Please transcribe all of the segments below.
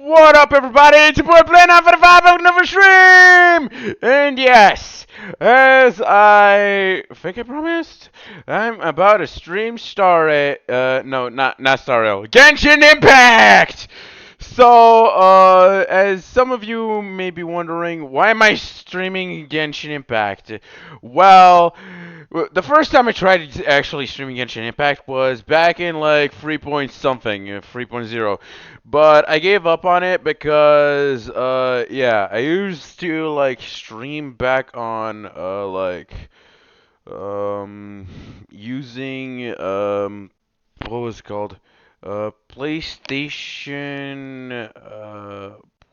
What up, everybody? It's your boy playing out for the 5 of another stream! And yes, as I think I promised, I'm about to stream no, not Star Rail, Genshin Impact! So, as some of you may be wondering, why am I streaming Genshin Impact? Well, the first time I tried actually streaming Genshin Impact was back in like 3 point something, 3.0. But I gave up on it because, yeah, I used to like stream back on, using, what was it called? PlayStation,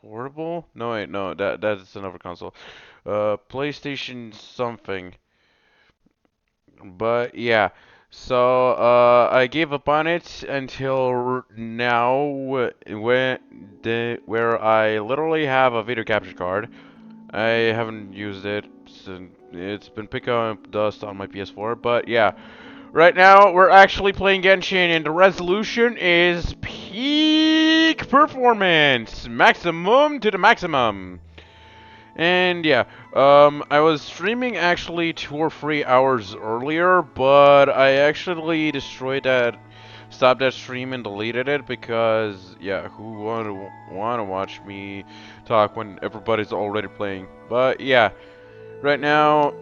Portable? No, wait, no, that's another console. PlayStation something. But yeah, so I gave up on it until now, where I literally have a video capture card. I haven't used it since it's been picking up dust on my PS4. But yeah, right now we're actually playing Genshin, and the resolution is peak performance, maximum to the maximum. And yeah, I was streaming actually 2 or 3 hours earlier, but I actually stopped that stream and deleted it because, yeah, who wanna watch me talk when everybody's already playing? But yeah, right now,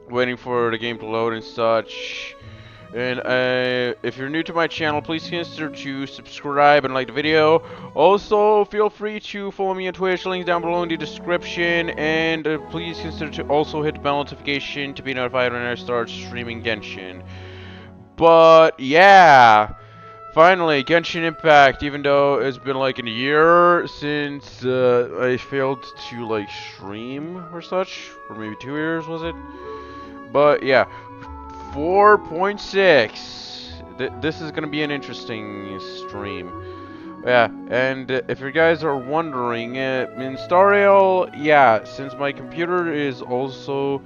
waiting for the game to load and such. And if you're new to my channel, please consider to subscribe and like the video. Also, feel free to follow me on Twitch, links down below in the description. And please consider to also hit the bell notification to be notified when I start streaming Genshin. But yeah, finally, Genshin Impact, even though it's been like a year since I failed to like stream or such, or maybe 2 years was it? But yeah, 4.6. This is gonna be an interesting stream. Yeah, and if you guys are wondering, in Stariel, yeah, since my computer is also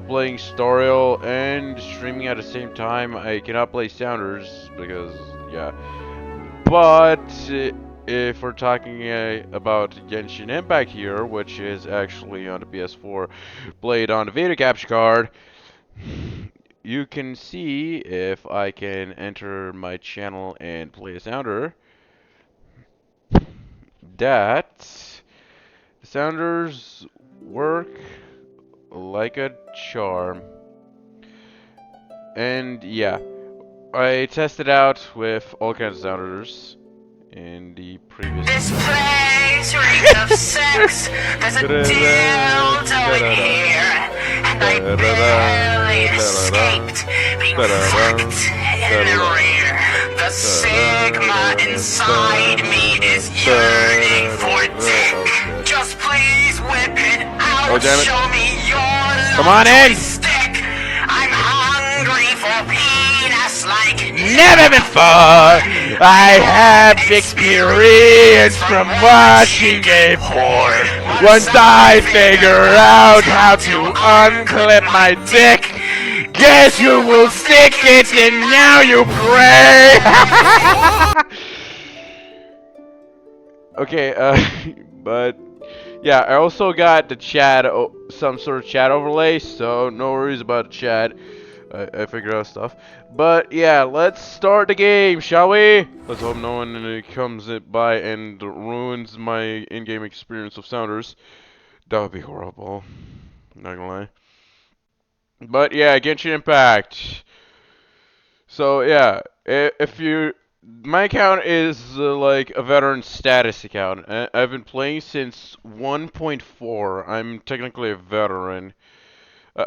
playing Stariel and streaming at the same time, I cannot play Sounders because, yeah. But if we're talking about Genshin Impact here, which is actually on the PS4, played on the video capture card, you can see if I can enter my channel and play a sounder that the sounders work like a charm. And yeah, I tested out with all kinds of sounders in the previous. This place reeks of sex. There's a dildo in here, and I barely escaped being fucked in the rear. The sigma inside me is yearning for dick. Just please whip it out. Oh, damn it. Show me your Come on in. stick. I'm hungry for penis like Never before I have experience from watching gay porn. Once I figure out how to unclip my dick, guess you will stick it and now you pray. Okay, but yeah, I also got the chat, some sort of chat overlay, so no worries about the chat. I figured out stuff. But yeah, let's start the game, shall we? Let's hope no one comes by and ruins my in-game experience of Sounders. That would be horrible. Not gonna lie. But yeah, Genshin Impact. So yeah, if you... My account is like a veteran status account. I've been playing since 1.4. I'm technically a veteran.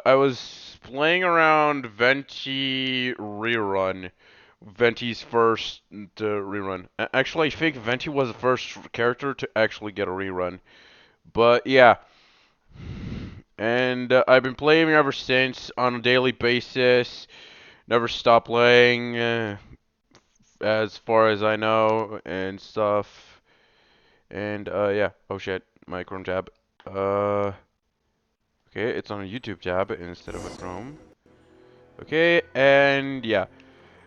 I was playing around Venti rerun. Venti's first rerun. Actually, I think Venti was the first character to actually get a rerun. But yeah. And I've been playing ever since on a daily basis. Never stopped playing, as far as I know, and stuff. And yeah. Oh shit, my Chrome tab. Okay, it's on a YouTube tab instead of a Chrome. Okay, and yeah.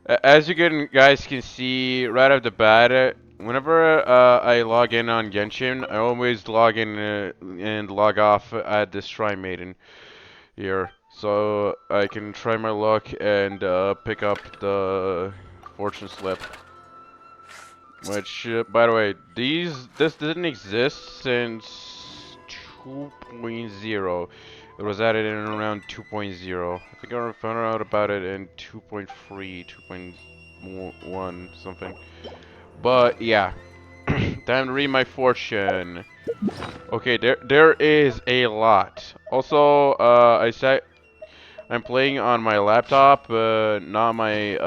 As you guys can see right off the bat, whenever I log in on Genshin, I always log in and log off at this Shrine Maiden here, so I can try my luck and pick up the Fortune Slip. Which, by the way, this didn't exist since 2.0. It was added in around 2.0. I think I found out about it in 2.3, 2.1, something. But yeah, time to read my fortune. Okay, there is a lot. Also, I'm playing on my laptop, not my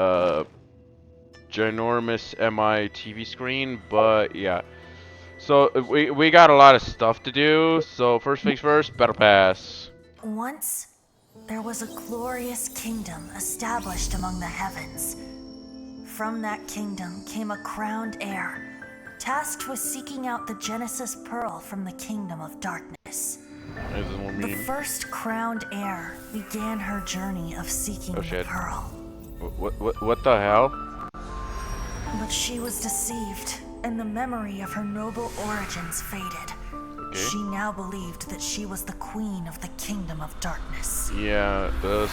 ginormous MI TV screen, but yeah. So we got a lot of stuff to do. So first things first, battle pass. Once, there was a glorious kingdom established among the heavens. From that kingdom came a crowned heir, tasked with seeking out the Genesis Pearl from the kingdom of darkness. This is more The mean. first crowned heir began her journey of seeking Oh the shit. pearl. What the hell? But she was deceived, and the memory of her noble origins faded. Okay. She now believed that she was the queen of the kingdom of darkness. Yeah, the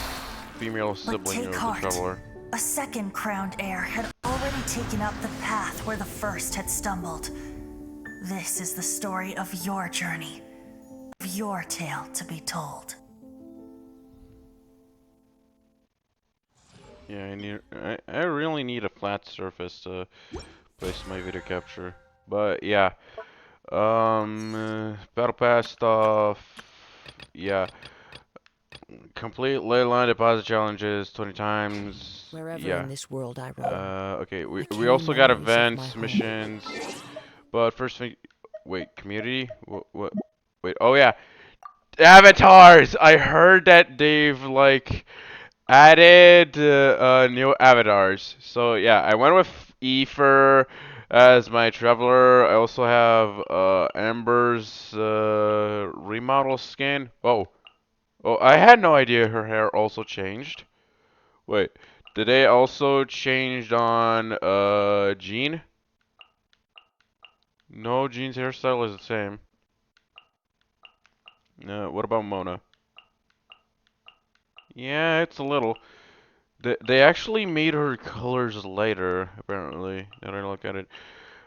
female But sibling take of the heart. traveler. A second crowned heir had already taken up the path where the first had stumbled. This is the story of your journey, of your tale to be told. Yeah, I really need a flat surface to place my video capture. But yeah, battle pass stuff. Yeah, complete ley line deposit challenges 20 times. Wherever Yeah. in this world I roam, Okay, we I we carry also got memories of my events, home. missions, but first thing, wait, community? What? Wait, oh yeah, avatars! I heard that they've like added new avatars. So yeah, I went with Ether as my traveler. I also have Amber's remodel skin. Oh, I had no idea her hair also changed. Wait, did they also changed on Jean? No, Jean's hairstyle is the same. What about Mona? Yeah, it's a little. They actually made her colors lighter, apparently, now that I look at it.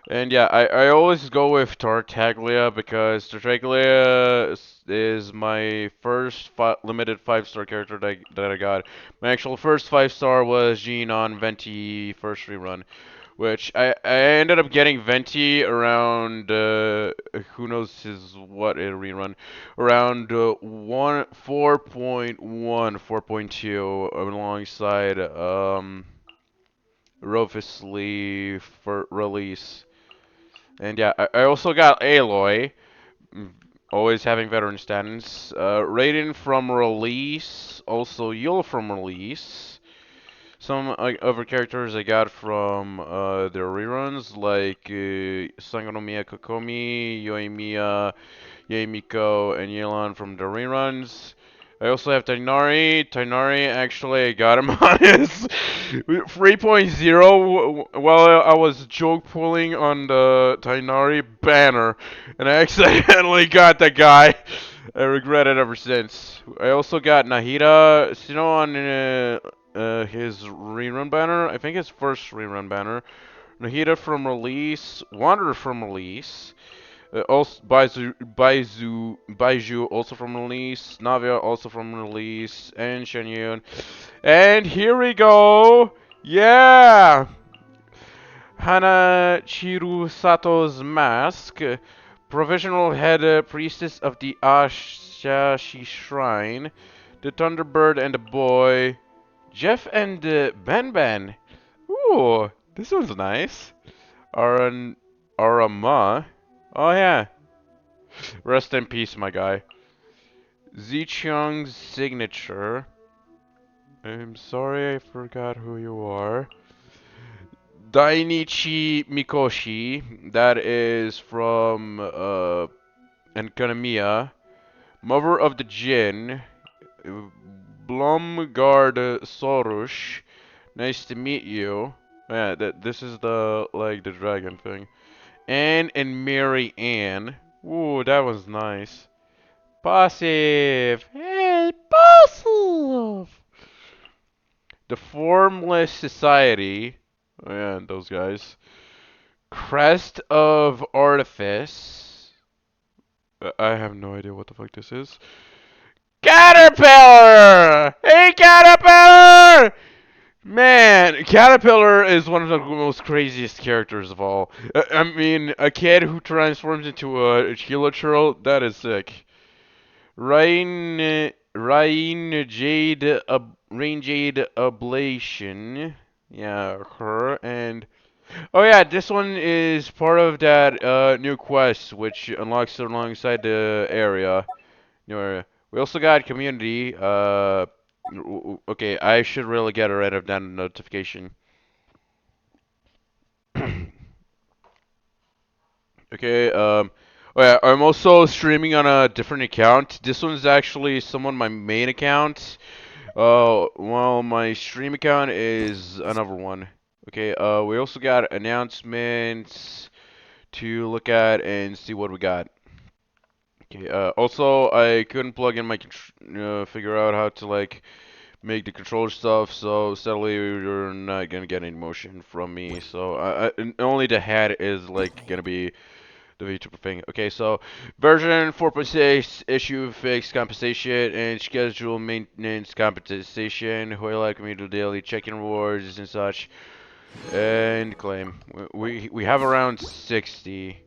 And yeah, I always go with Tartaglia because Tartaglia is my first limited 5-star character that I got. My actual first 5-star was Jean on Venti first rerun, which I ended up getting Venti around who knows his what a rerun around 4.2 alongside Rufus Lee for release. And yeah, I also got Aloy, always having veteran standings. Raiden from release, also Yule from release. Some other characters I got from their reruns, like Sangonomiya Kokomi, Yoimiya, Yaemiko, and Yelan from the reruns. I also have Tainari. Tainari, actually, I got him on his 3.0 while I was joke pulling on the Tainari banner, and I accidentally got that guy. I regret it ever since. I also got Nahida, Sino on his rerun banner. I think his first rerun banner. Nahida from release. Wanderer from release. Also, Baiju also from release, Navia also from release, and Shenyun. And here we go! Yeah! Hana Chiru Sato's mask, provisional head priestess of the Ashashi Shrine, the Thunderbird and the boy, Jeff and Ben Ben. Ooh, this one's nice. Aran Arama. Oh yeah. Rest in peace, my guy. Zichung's signature. I'm sorry I forgot who you are. Dainichi Mikoshi. That is from Enkanomiya. Mother of the Jin. Blomgard Sorush. Nice to meet you. Yeah, this is the like the dragon thing. Anne and Mary Ann. Ooh, that was nice. Passive. Hey, passive. The Formless Society. Oh, yeah, those guys. Crest of Artifice. I have no idea what the fuck this is. Caterpillar! Hey, Caterpillar! Man, Caterpillar is one of the most craziest characters of all. I mean, a kid who transforms into a Chilotro, that is sick. Rain Jade Ablation. Yeah, her. And oh yeah, this one is part of that new quest, which unlocks alongside the area. New area. We also got community. Okay, I should really get rid of that notification. Okay, oh yeah, I'm also streaming on a different account. This one's actually somewhat my main account. Well, my stream account is another one. Okay, we also got announcements to look at and see what we got. Okay, also I couldn't plug in my figure out how to like make the controller stuff, so sadly you're not gonna get any motion from me. So and only the head is like gonna be the VTuber thing. Okay, so version 4.6 issue fixed compensation and schedule maintenance compensation. Highlight community daily check-in rewards and such. And claim. We have around 60.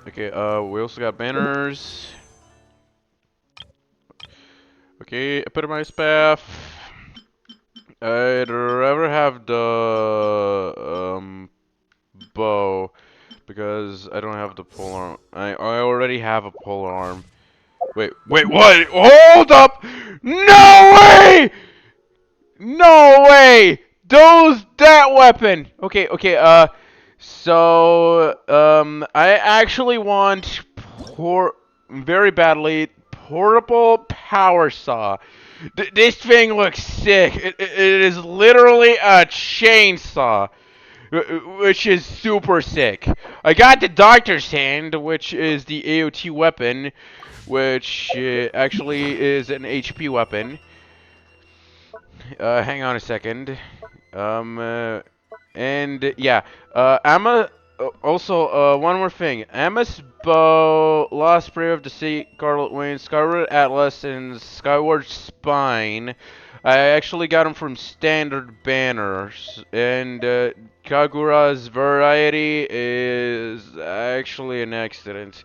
Okay, we also got banners. Okay, epitomize path. I'd rather have the bow because I don't have the pole arm. I already have a pole arm. Wait, what? Hold up! No way! No way! That weapon! Okay, so, I actually want very badly portable power saw. This thing looks sick. It is literally a chainsaw, which is super sick. I got the Doctor's Hand, which is the AOT weapon, which actually is an HP weapon. Hang on a second. Um, uh, and yeah, Amma. Also, one more thing. Amma's bow, Lost Prayer of the Sea, Scarlet Wings, Skyward Atlas, and Skyward Spine. I actually got them from standard banners, and Kagura's variety is actually an accident.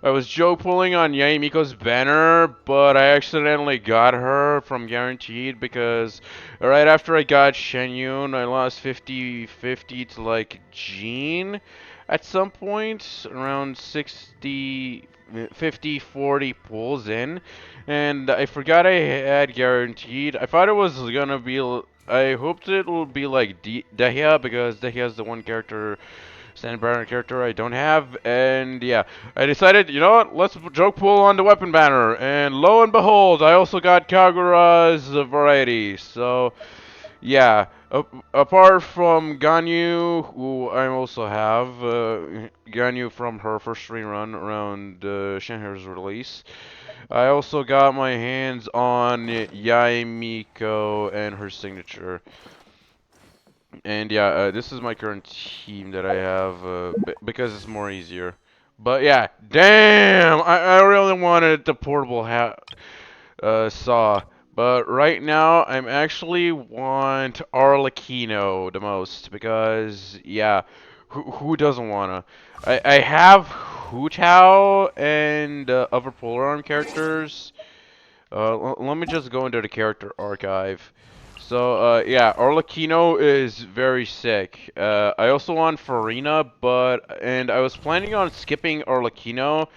I was joke pulling on Yaimiko's banner, but I accidentally got her from Guaranteed because right after I got Shenyun, I lost 50-50 to like Jean at some point, around 60, 50-40 pulls in, and I forgot I had Guaranteed. I thought it was gonna be, I hoped it would be like Dehya because Dehya is the one character Standard banner character I don't have, and yeah, I decided, you know what, let's joke pool on the weapon banner, and lo and behold, I also got Kagura's variety, so yeah, apart from Ganyu, who I also have, Ganyu from her first rerun around Shenhere's release, I also got my hands on Yaimiko and her signature. And yeah, this is my current team that I have because it's more easier. But yeah, damn! I really wanted the portable saw. But right now, I'm actually want Arlecchino the most because yeah, who doesn't wanna? I have Hu Tao and other polar arm characters. Let me just go into the character archive. So, yeah, Arlecchino is very sick. I also want Farina, and I was planning on skipping Arlecchino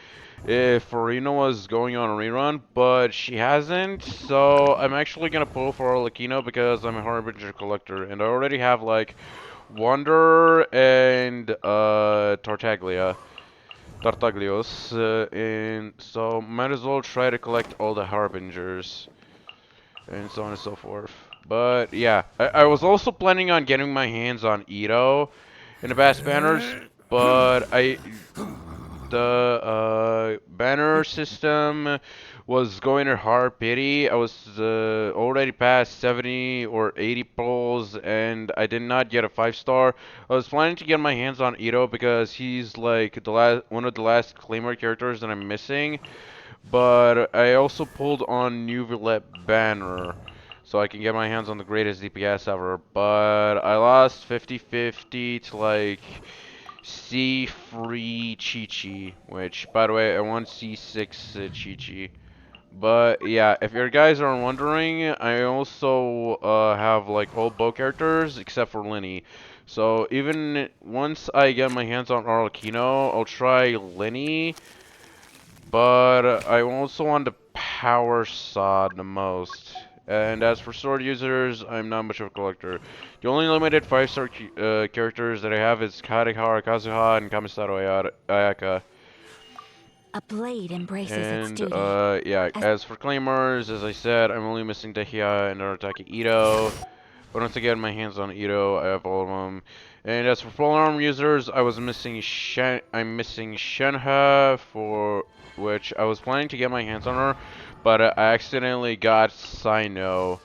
if Farina was going on a rerun, but she hasn't, so I'm actually gonna pull for Arlecchino because I'm a Harbinger collector, and I already have, like, Wonder and, Tartaglios, and so might as well try to collect all the Harbingers and so on and so forth. But yeah, I was also planning on getting my hands on Ito, in the past banners, but the banner system was going at hard pity. I was already past 70 or 80 polls, and I did not get a 5-star. I was planning to get my hands on Ito because he's like the last one of the last Claymore characters that I'm missing. But I also pulled on New Villette Banner so I can get my hands on the greatest DPS ever. But I lost 50-50 to like C3 Chi-Chi, which, by the way, I won C6 Chi-Chi. But yeah, if you guys are wondering, I also have like all bow characters except for Lenny. So even once I get my hands on Arlecchino, I'll try Lenny, but I also want the power sod the most. And as for sword users, I'm not much of a collector. The only limited 5-star characters that I have is Kadehara Kazuha and Kamisaro Ayaka. A blade embraces its And duty. yeah, As as for claimers, as I said, I'm only missing Dehia and Arataki Ito. But once I get my hands on Ito, I have all of them. And as for polearm users, I'm missing Shenhe, for which I was planning to get my hands on her, but I accidentally got Sino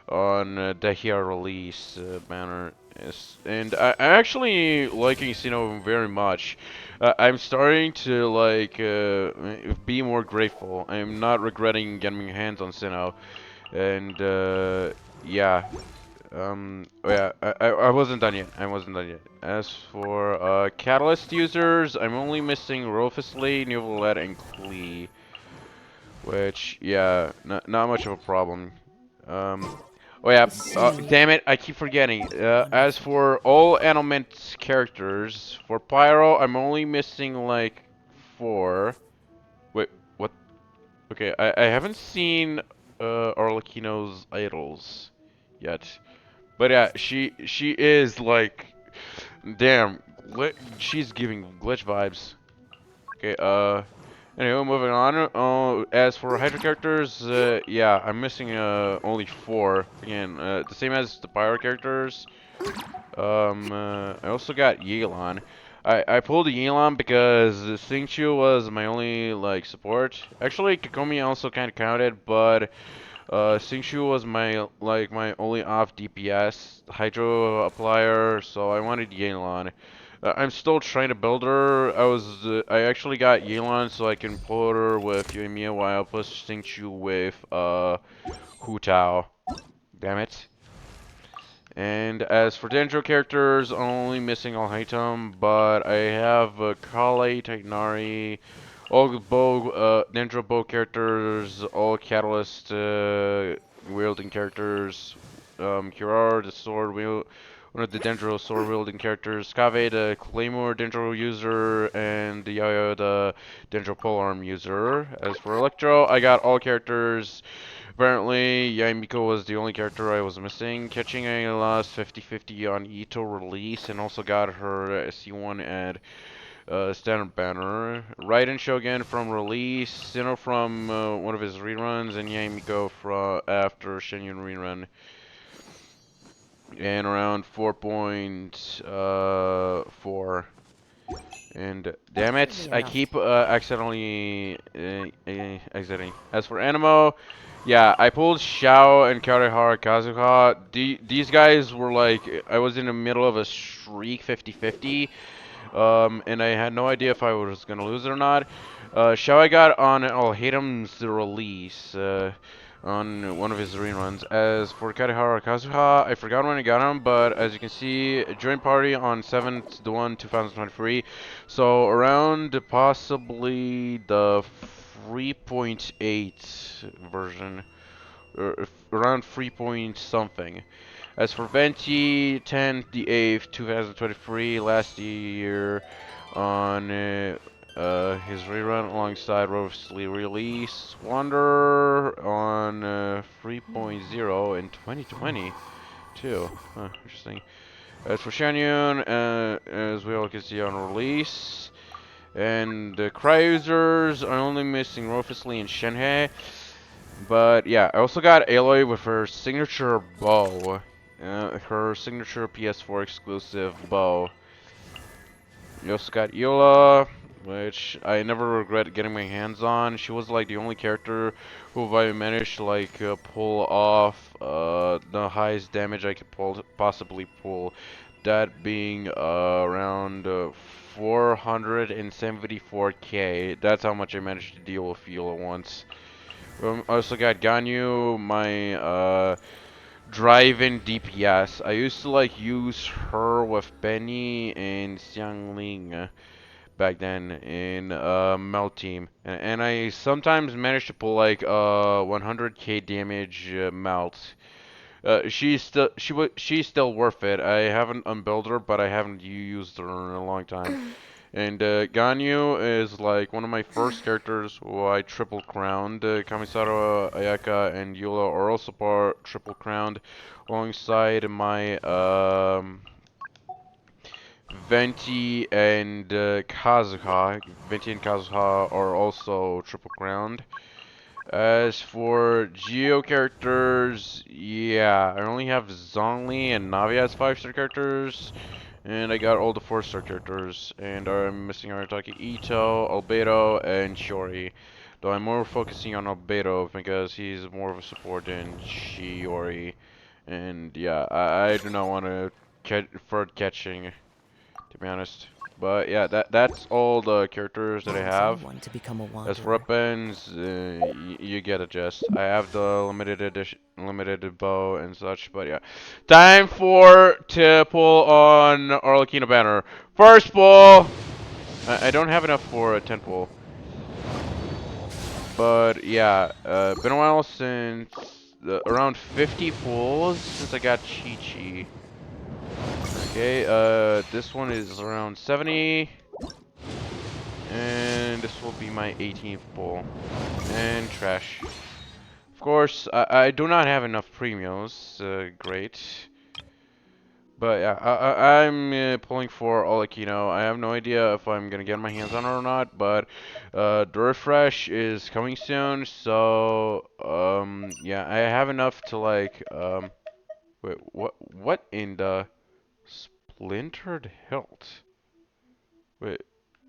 on Dehia release banner. Yes, and I'm actually liking Sino very much. I'm starting to like be more grateful. I'm not regretting getting my hands on Sino, and yeah. Oh yeah, I wasn't done yet. I wasn't done yet. As for Catalyst users, I'm only missing Rufusly, Nuvolet, and Klee, which yeah, not much of a problem. Um, oh yeah, damn it, I keep forgetting. As for all Element characters, for Pyro, I'm only missing like 4. Wait, what? Okay, I haven't seen Arlecchino's idols yet. But yeah, she is like, damn, she's giving glitch vibes. Okay, anyway, moving on. As for Hydra characters, yeah, I'm missing only 4. Again, the same as the Pyro characters. I also got Yelan. I pulled Yelan because Xingqiu was my only like support. Actually, Kokomi also kind of counted, but Xingqiu was my only off DPS Hydro applier, so I wanted Yelan. I'm still trying to build her. I actually got Yelan so I can pull her with Yoimiya while plus Xingqiu with Hu Tao. Damn it. And as for Dendro characters, I'm only missing all Hitam, but I have Kale, Titanari, all bow, Dendro bow characters, all Catalyst wielding characters, Kirar, the sword wield, one of the Dendro sword wielding characters, Kave, the Claymore Dendro user, and Yayo, the Dendro polearm user. As for Electro, I got all characters. Apparently, Yaimiko was the only character I was missing. Catching, I lost 50-50 on Ito release, and also got her C1 at standard banner. Raiden Shogun from release, Sinnoh from one of his reruns, and Yaimiko from after Shenyun rerun. And around 4.4. And damn it, I keep accidentally exiting. As for Animo, yeah, I pulled Xiao and Karehara Kazuha. These guys were like, I was in the middle of a streak 50-50, and I had no idea if I was gonna lose it or not. Xiao I got on Al-Hatem's release, on one of his reruns. As for Karehara Kazuha, I forgot when I got him, but as you can see, join party on 7th 2023. So around possibly the 3.8 version, or around 3 point something. As for Venti, 10th the 8th 2023, last year on his rerun alongside Rovesly Release Wander on 3.0 in 2020 too. Huh, interesting. As for Shenyun, as we all can see on release, and the Cry users are only missing Rofusly and Shenhe. But yeah, I also got Aloy with her signature bow, her signature PS4 exclusive bow. You also got Eula, which I never regret getting my hands on. She was like the only character who I managed to like pull off the highest damage I could possibly pull. That being around 474k. That's how much I managed to deal with Eula once. I also got Ganyu, my drive-in DPS. I used to like use her with Benny and Xiangling back then in Melt Team, and I sometimes managed to pull like 100k damage Melt. She's still worth it. I haven't unbuilt her, but I haven't used her in a long time. And Ganyu is like one of my first characters who I triple crowned. Kamisato, Ayaka, and Eula are also triple crowned alongside my Venti and Kazuha. Venti and Kazuha are also triple crowned. As for Geo characters, yeah, I only have Zhongli and Navi as 5-star characters. And I got all the 4-star characters, and I'm missing Arataki Ito, Albedo, and Shiori. Though I'm more focusing on Albedo because he's more of a support than Shiori. And yeah, I do not want to catching, to be honest. But yeah, that's all the characters that I have. Want to become a As for wanderer. weapons, you get a gist. I have the limited edition, limited bow and such, but yeah. Time to pull on Arlecchino banner. First pull! I don't have enough for a 10 pull. But yeah, been a while since, around 50 pulls since I got Chi-Chi. Okay, this one is around 70. And this will be my 18th pull. And trash. Of course, I do not have enough premiums. Great. But yeah, I'm pulling for Olekino. I have no idea if I'm gonna get my hands on it or not, but the refresh is coming soon, so yeah, I have enough to like wait, what in the splintered hilt? Wait,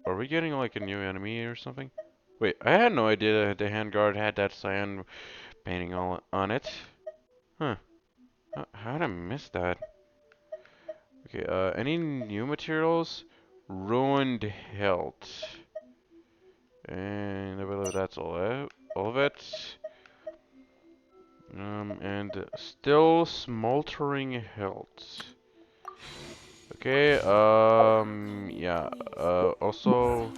are we getting like a new enemy or something? Wait, I had no idea the handguard had that cyan painting on it. Huh. How did I miss that? Okay, any new materials? Ruined hilt. And I believe that's all of it. And still smoldering hilt. Okay, yeah, also,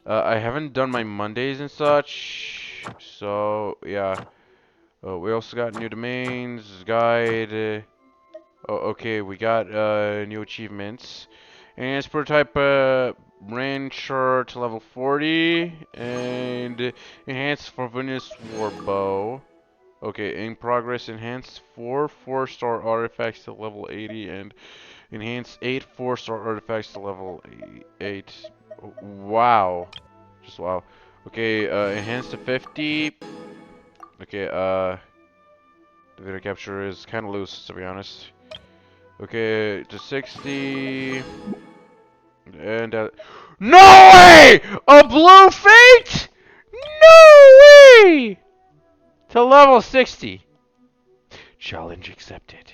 I haven't done my Mondays and such, so, yeah. We also got new domains, guide, oh, okay, we got new achievements. Enhanced prototype rancher to level 40, and enhanced for Venus War Bow. Okay, in progress, enhanced 4 4-star artifacts to level 80, and enhanced 8 4-star artifacts to level 8. Wow. Just wow. Okay, enhanced to 50. Okay, the video capture is kind of loose, to be honest. Okay, to 60. And, no way! A blue fate? No way! To level 60. Challenge accepted.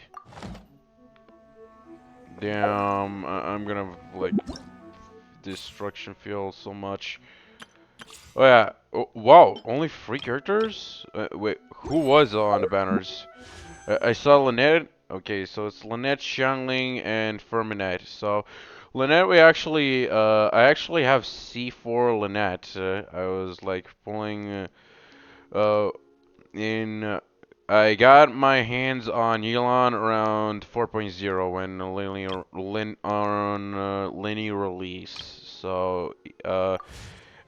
Damn, I'm gonna, like, destruction feel so much. Oh yeah, oh, wow, only 3 characters? Wait, who was on the banners? I saw Lynette. Okay, so it's Lynette, Xiangling, and Firminette. So, Lynette, I actually have C4 Lynette. I was like pulling, uh, in, I got my hands on Elon around 4.0 when Lenny release. So,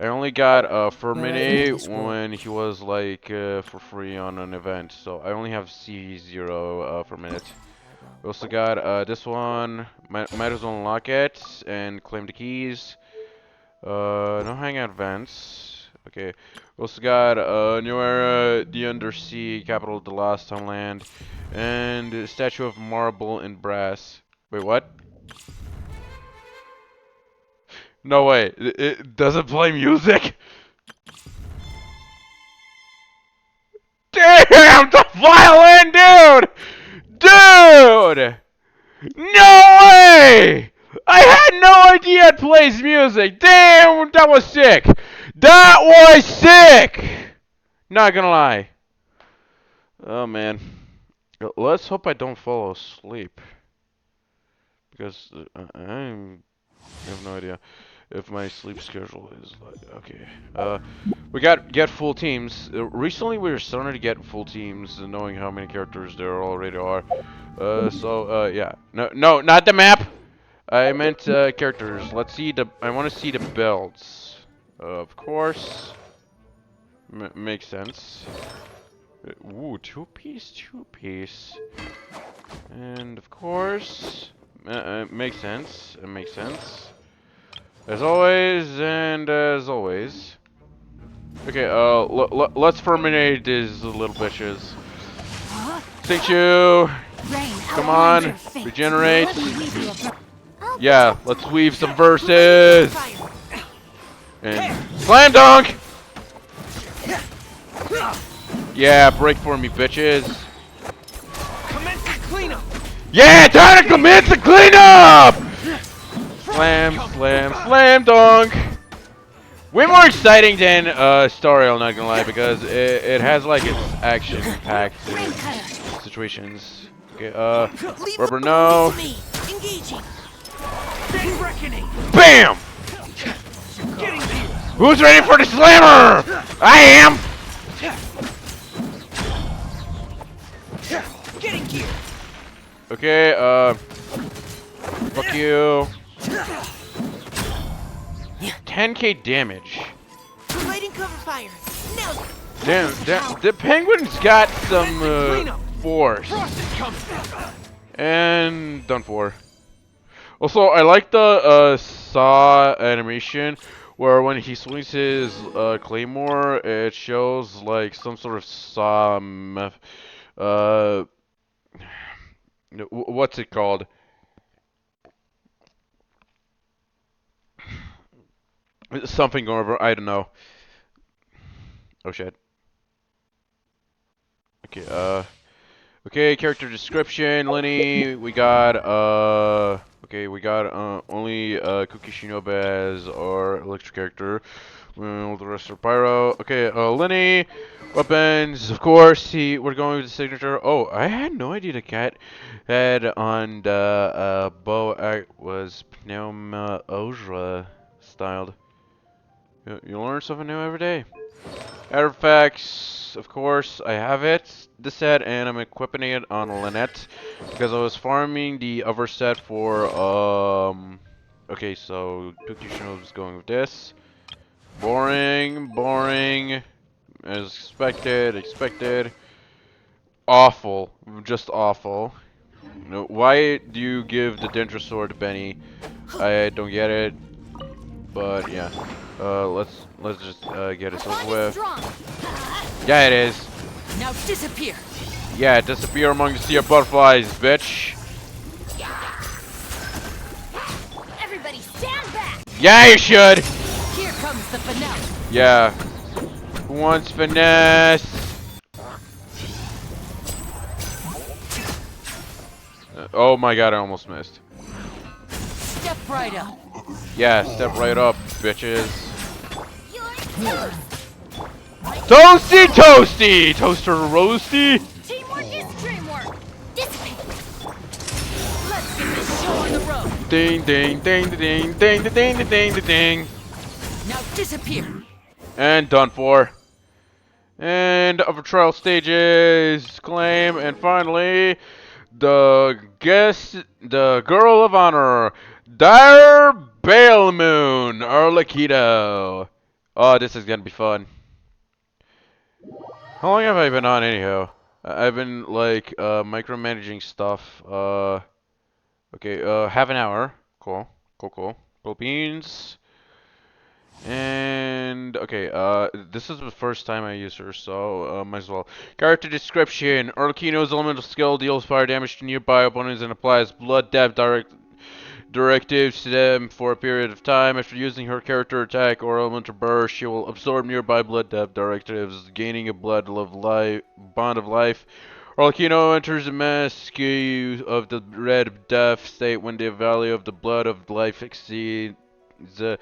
I only got Where are you in Firmine this war? when he was like for free on an event, so I only have C0 for minute. We also got this one. Might as well unlock it and claim the keys. No hangout events. Okay. We also got New Era, the Undersea, Capital of the Lost Homeland, and Statue of Marble and Brass. Wait, what? No way. It doesn't play music? Damn, the violin, dude! Dude! No way! I had no idea it plays music. Damn, that was sick. That was sick! Not gonna lie. Oh, man. Let's hope I don't fall asleep. Because I have no idea if my sleep schedule is like okay. We get full teams. Recently we were starting to get full teams, knowing how many characters there already are. Yeah. No, not the map. I meant characters. Let's see the. I want to see the builds. Of course. Makes sense. Ooh, two piece. And of course, makes sense. It makes sense. As always, and as always. Okay, let's terminate these little bitches. Thank you. Come on, regenerate. Yeah, let's weave some verses. And slam dunk. Yeah, break for me, bitches. Yeah, time to commence the cleanup! Slam, slam, slam dunk! Way more exciting than story, I'm not gonna lie, because it has like its action-packed situations. Okay, rubber no. BAM! Who's ready for the slammer? I am! Okay, fuck you. 10k damage. Cover fire. No. Damn, the penguin's got some force. And done for. Also, I like the saw animation where when he swings his claymore, it shows like some sort of saw what's it called? Something over, I don't know. Oh shit. Okay, okay, character description, Lenny, we got, okay, we got, only, Kuki Shinobu as our electric character. Well, the rest are Pyro. Okay, Lenny, weapons, of course, we're going with the signature. Oh, I had no idea the cat had on the, bow was Pneuma Ojra styled. You learn something new every day. Artifacts, of course, I have it, this set, and I'm equipping it on Lynette, because I was farming the other set for, okay, so, Cookie Shinobu's going with this. Boring, boring, as expected. Awful, just awful. No, why do you give the Dendra Sword to Benny? I don't get it, but yeah. Let's just get it over with. Yeah, it is. Now disappear. Yeah, disappear among the sea of butterflies, bitch. Everybody stand back! Yeah, you should. Here comes the finale. Yeah. Who wants finesse? Oh my god, I almost missed. Step right up. Yeah, step right up, bitches. Toasty, toasty! Toaster roasty? Teamwork is dreamwork! Dissipate! Let's get this show on the road. Ding, ding, ding, ding, ding, ding, ding, ding, ding, ding. Now disappear. And done for. And other trial stages, claim, and finally, the girl of honor, Dire Balemoon, Arlequito. Oh, this is gonna be fun. How long have I been on anyhow? I've been like micromanaging stuff. Okay, half an hour. Cool. Cool beans. And okay, this is the first time I use her, so might as well. Character description: Arlecchino's elemental skill deals fire damage to nearby opponents and applies blood depth directives to them for a period of time. After using her character attack or elemental burst, she will absorb nearby blood depth directives, gaining a bond of life. Arlecchino enters the mask of the red death state when the value of the blood of life exceeds a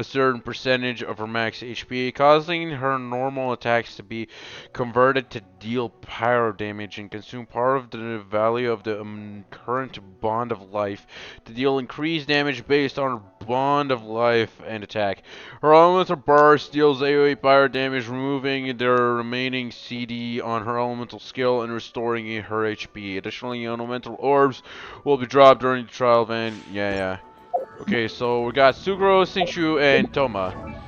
certain percentage of her max HP, causing her normal attacks to be converted to deal pyro damage and consume part of the value of the current bond of life to deal increased damage based on her bond of life and attack. Her elemental burst deals AoE pyro damage, removing the remaining CD on her elemental skill and restoring her HP. Additionally, elemental orbs will be dropped during the trial event. Yeah. Okay, so we got Sugro, Sinchu, and Toma.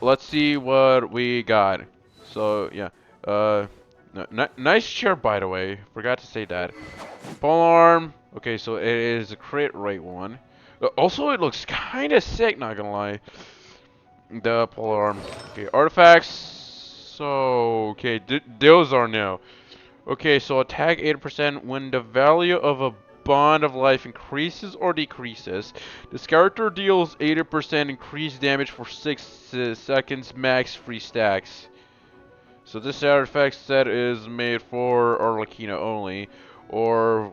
Let's see what we got. So, yeah. Nice chair, by the way. Forgot to say that. Polearm. Okay, so it is a crit rate one. Also, it looks kind of sick, not gonna lie. The polearm. Okay, artifacts. So, okay, those are new. Okay, so attack 80% when the value of a bond of life increases or decreases. This character deals 80% increased damage for 6 seconds, max 3 stacks. So this artifact set is made for Arlecchino only, or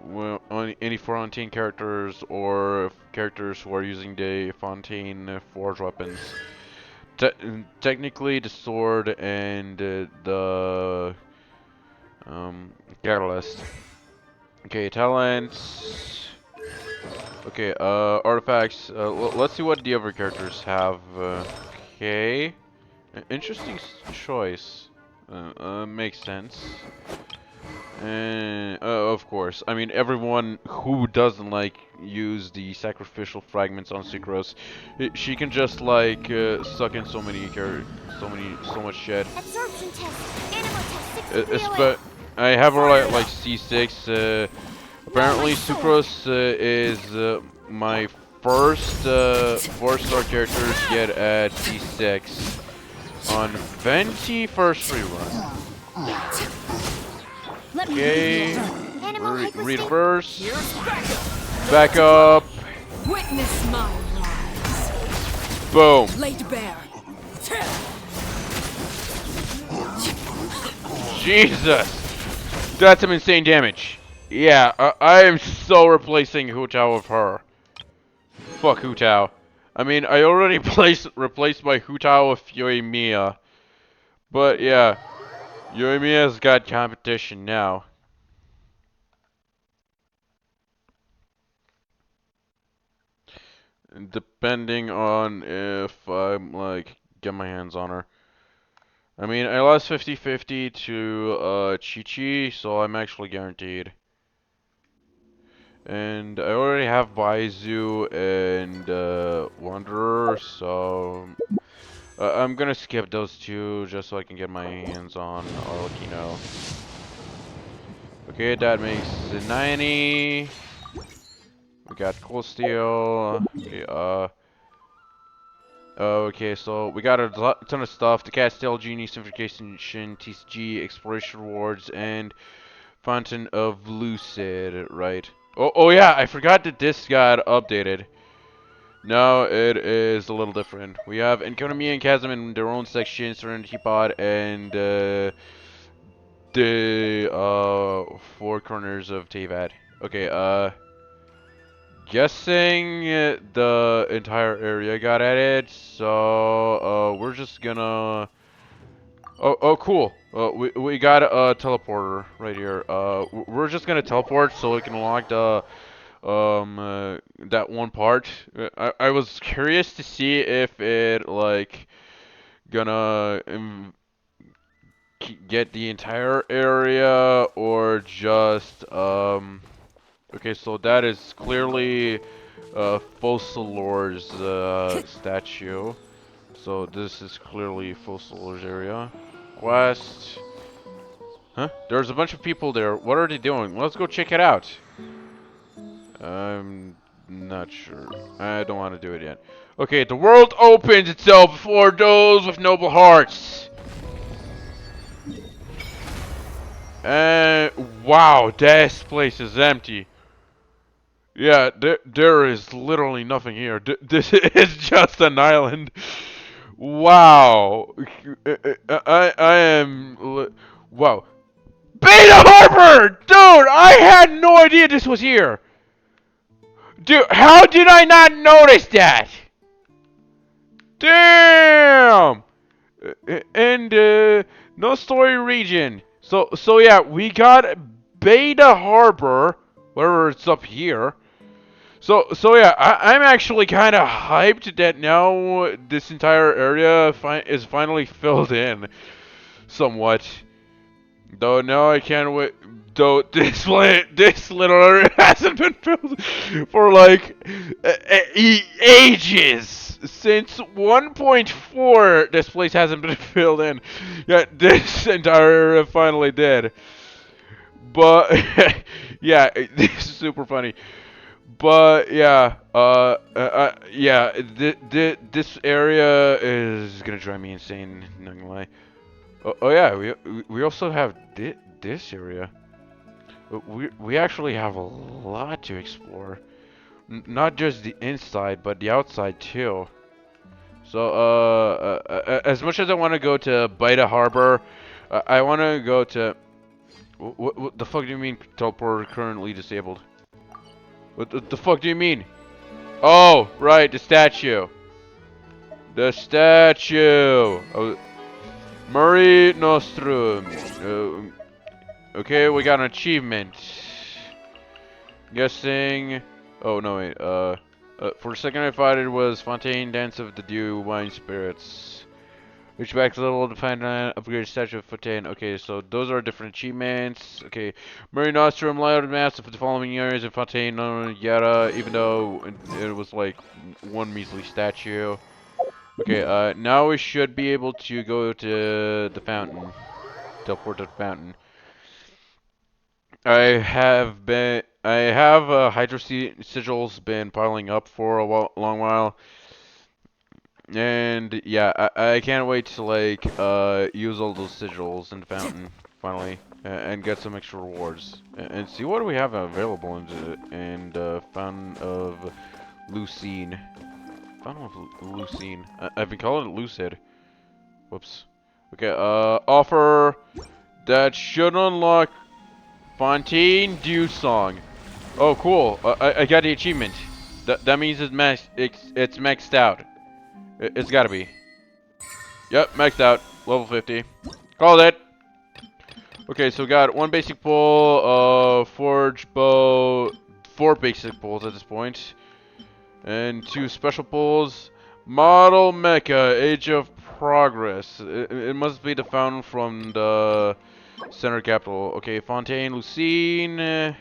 on any Fontaine characters or characters who are using the Fontaine forge weapons. Te Technically, the sword and the catalyst. Okay, talents. Okay, artifacts. Let's see what the other characters have. Okay, interesting choice. Makes sense. And of course, I mean everyone who doesn't like use the sacrificial fragments on Sucrose, she can just like suck in so much shit. Absorption test. Animal test It's 6308. but I have her at like C6. Apparently, Sucrose is my first 4-star character to get at C6 on Venti first rerun. Let me Okay, Animal hyperstate. reverse, Here's backup. back up, Witness my rise. boom. Laid bare. Jesus, that's some insane damage. Yeah, I am so replacing Hu Tao with her. Fuck Hu Tao. I mean, I already replaced my Hu Tao with Yoimiya. But yeah, Yoimiya's got competition now. Depending on if I'm like get my hands on her. I mean, I lost 50-50 to Chi-Chi, so I'm actually guaranteed. And I already have Baizu and Wanderer, so I'm gonna skip those two just so I can get my hands on Arlecchino. Okay, that makes 90. We got Cold Steel. Okay, okay, so we got a ton of stuff. The Castell Genie, Simplification, TCG, Exploration Rewards, and Fountain of Lucid, right? Oh yeah, I forgot that this got updated. Now it is a little different. We have Economy and Chasm in their own section, Serenity Pod, and the four corners of Teyvat. Okay, guessing the entire area got added, so we're just gonna. Oh, cool. We got a teleporter right here. We're just gonna teleport so we can unlock the that one part. I was curious to see if it like gonna get the entire area or just okay, so that is clearly Fossilor's statue. So this is clearly Fossilor's area. Quest. Huh? There's a bunch of people there. What are they doing? Let's go check it out. I'm not sure. I don't want to do it yet. Okay, the world opens itself before those with noble hearts. And wow, this place is empty. Yeah, there is literally nothing here. This is just an island. Wow. I am. Wow. Beta Harbor! Dude, I had no idea this was here. Dude, how did I not notice that? Damn! And no story region. So yeah, we got Beta Harbor, wherever it's up here. So yeah, I'm actually kind of hyped that now this entire area is finally filled in somewhat. Though now I can't wait. Though this little area hasn't been filled for like ages. Since 1.4, this place hasn't been filled in. Yet this entire area finally did. But yeah, this is super funny. But yeah, yeah, this area is gonna drive me insane. Not gonna lie. Oh yeah, we also have this area. We actually have a lot to explore. Not just the inside, but the outside too. So as much as I want to go to Beta Harbor, I want to go to. What the fuck do you mean teleporter currently disabled? What the fuck do you mean? Oh, right, the statue. The statue. Oh, Murray Nostrum. Okay, we got an achievement. Guessing. Oh no, wait. For a second, I thought it was Fontaine Dance of the Dew Wine Spirits. Reach back to level dependent upgrade statue of Fontaine. Okay, so those are different achievements. Okay, Murray Nostrum, loud mass of the following areas in Fontaine, yada. Even though it was like one measly statue. Okay, now we should be able to go to the fountain. Teleport to the fountain. I have hydro sigils been piling up for a long while, and yeah, I can't wait to like use all those sigils in the fountain finally, and get some extra rewards, and see what we have available in the fountain of Lucine. Fountain of Lucine. I've been calling it Lucid. Whoops. Okay, offer that should unlock Fontaine Dew Song. Oh, cool. I got the achievement. That means it's maxed out. It's gotta be. Yep, maxed out. Level 50. Called it. Okay, so we got one basic pull, forge bow, 4 basic pulls at this point, and 2 special pulls. Model Mecha, Age of Progress. It must be the fountain from the center capital. Okay, Fontaine, Lucine,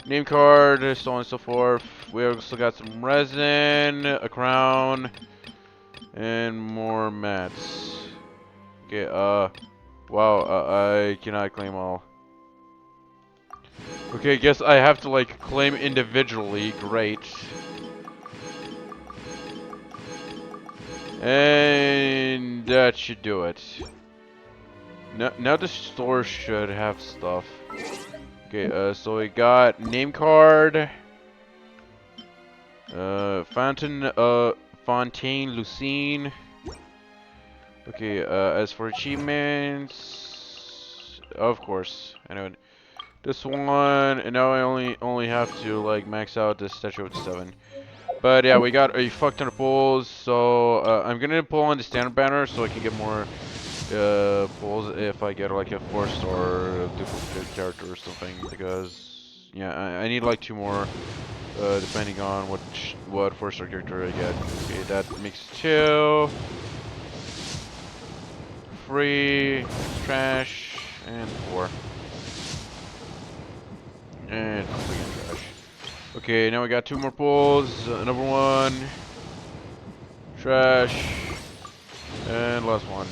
name card, so on and so forth. We also got some resin, a crown, and more mats. Okay, wow, I cannot claim all. Okay, guess I have to like claim individually. Great. And that should do it. Now the store should have stuff. Okay, so we got name card, Fontaine Lucine. Okay, as for achievements, of course, I know this one, and now I only have to like max out this statue with 7. But yeah, we got a fuck ton of pulls, so I'm gonna pull on the standard banner so I can get more pulls if I get like a 4-star duplicate character or something, because yeah, I need like 2 more depending on what 4-star character I get. Okay, that makes 2. 3, trash, and 4. And again trash. Okay, now we got 2 more pulls. Another one. Trash. And last one.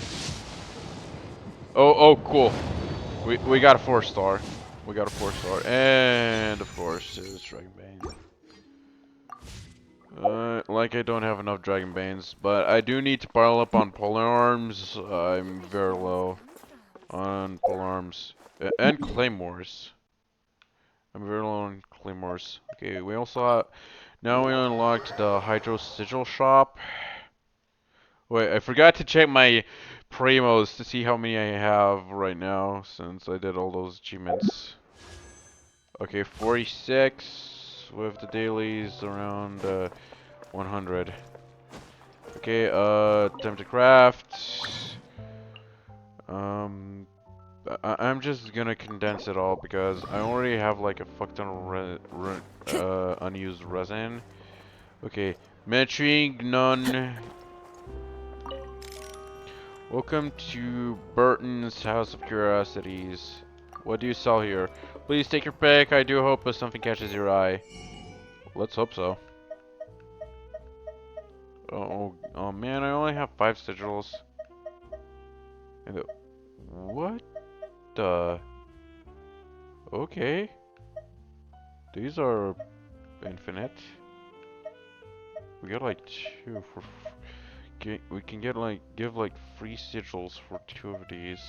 Oh, cool. We got a 4-star. We got a 4-star. And of course, it's Dragon Bane. Like I don't have enough Dragon Banes, but I do need to pile up on pole arms. I'm very low on pole arms. And claymores. I'm very low on claymores. Okay, we also now we unlocked the Hydro Sigil shop. Wait, I forgot to check my primos to see how many I have right now since I did all those achievements. Okay, 46 with the dailies around 100. Okay, time to craft. Um, I'm just gonna condense it all because I already have like a fuck ton of unused resin. Okay, matching none. Welcome to Burton's House of Curiosities. What do you sell here? Please take your pick. I do hope something catches your eye. Let's hope so. Oh man, I only have 5 sigils. What the? Okay. These are infinite. We got like 2 for. We can get like give like free sigils for 2 of these.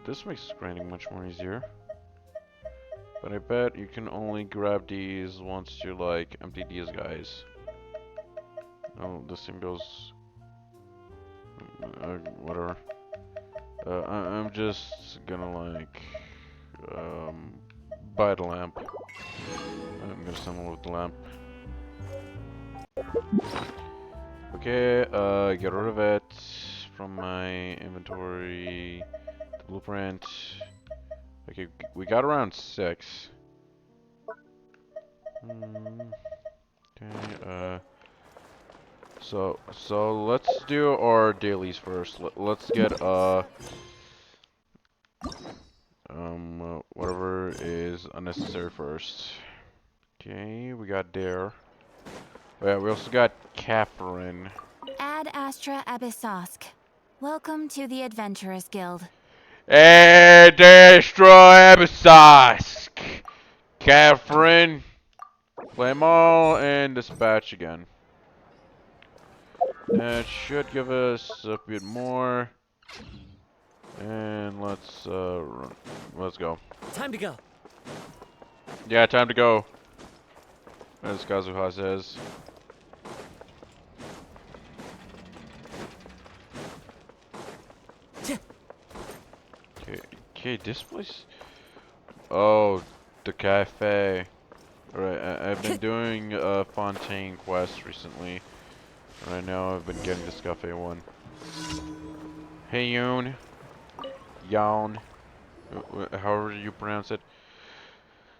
This makes grinding much more easier. But I bet you can only grab these once you like empty these guys. Oh, this thing goes. Whatever. I'm just gonna like buy the lamp. I'm gonna summon with the lamp. Okay, get rid of it from my inventory. The blueprint. Okay, we got around 6. Okay, so let's do our dailies first. Let's get whatever is unnecessary first. Okay, we got Dare. Oh, yeah, we also got Catherine. Ad Astra Abyssosk. Welcome to the Adventurers Guild. And destroy Abyssosk! Catherine, claim all and dispatch again. That should give us a bit more. And let's go. Time to go. Yeah, time to go. As Kazuha says. Okay, this place. Oh, the cafe. Right, I've been doing Fontaine quest recently. Right now, I've been getting this cafe one. Hey, Yoon. Yawn. However you pronounce it.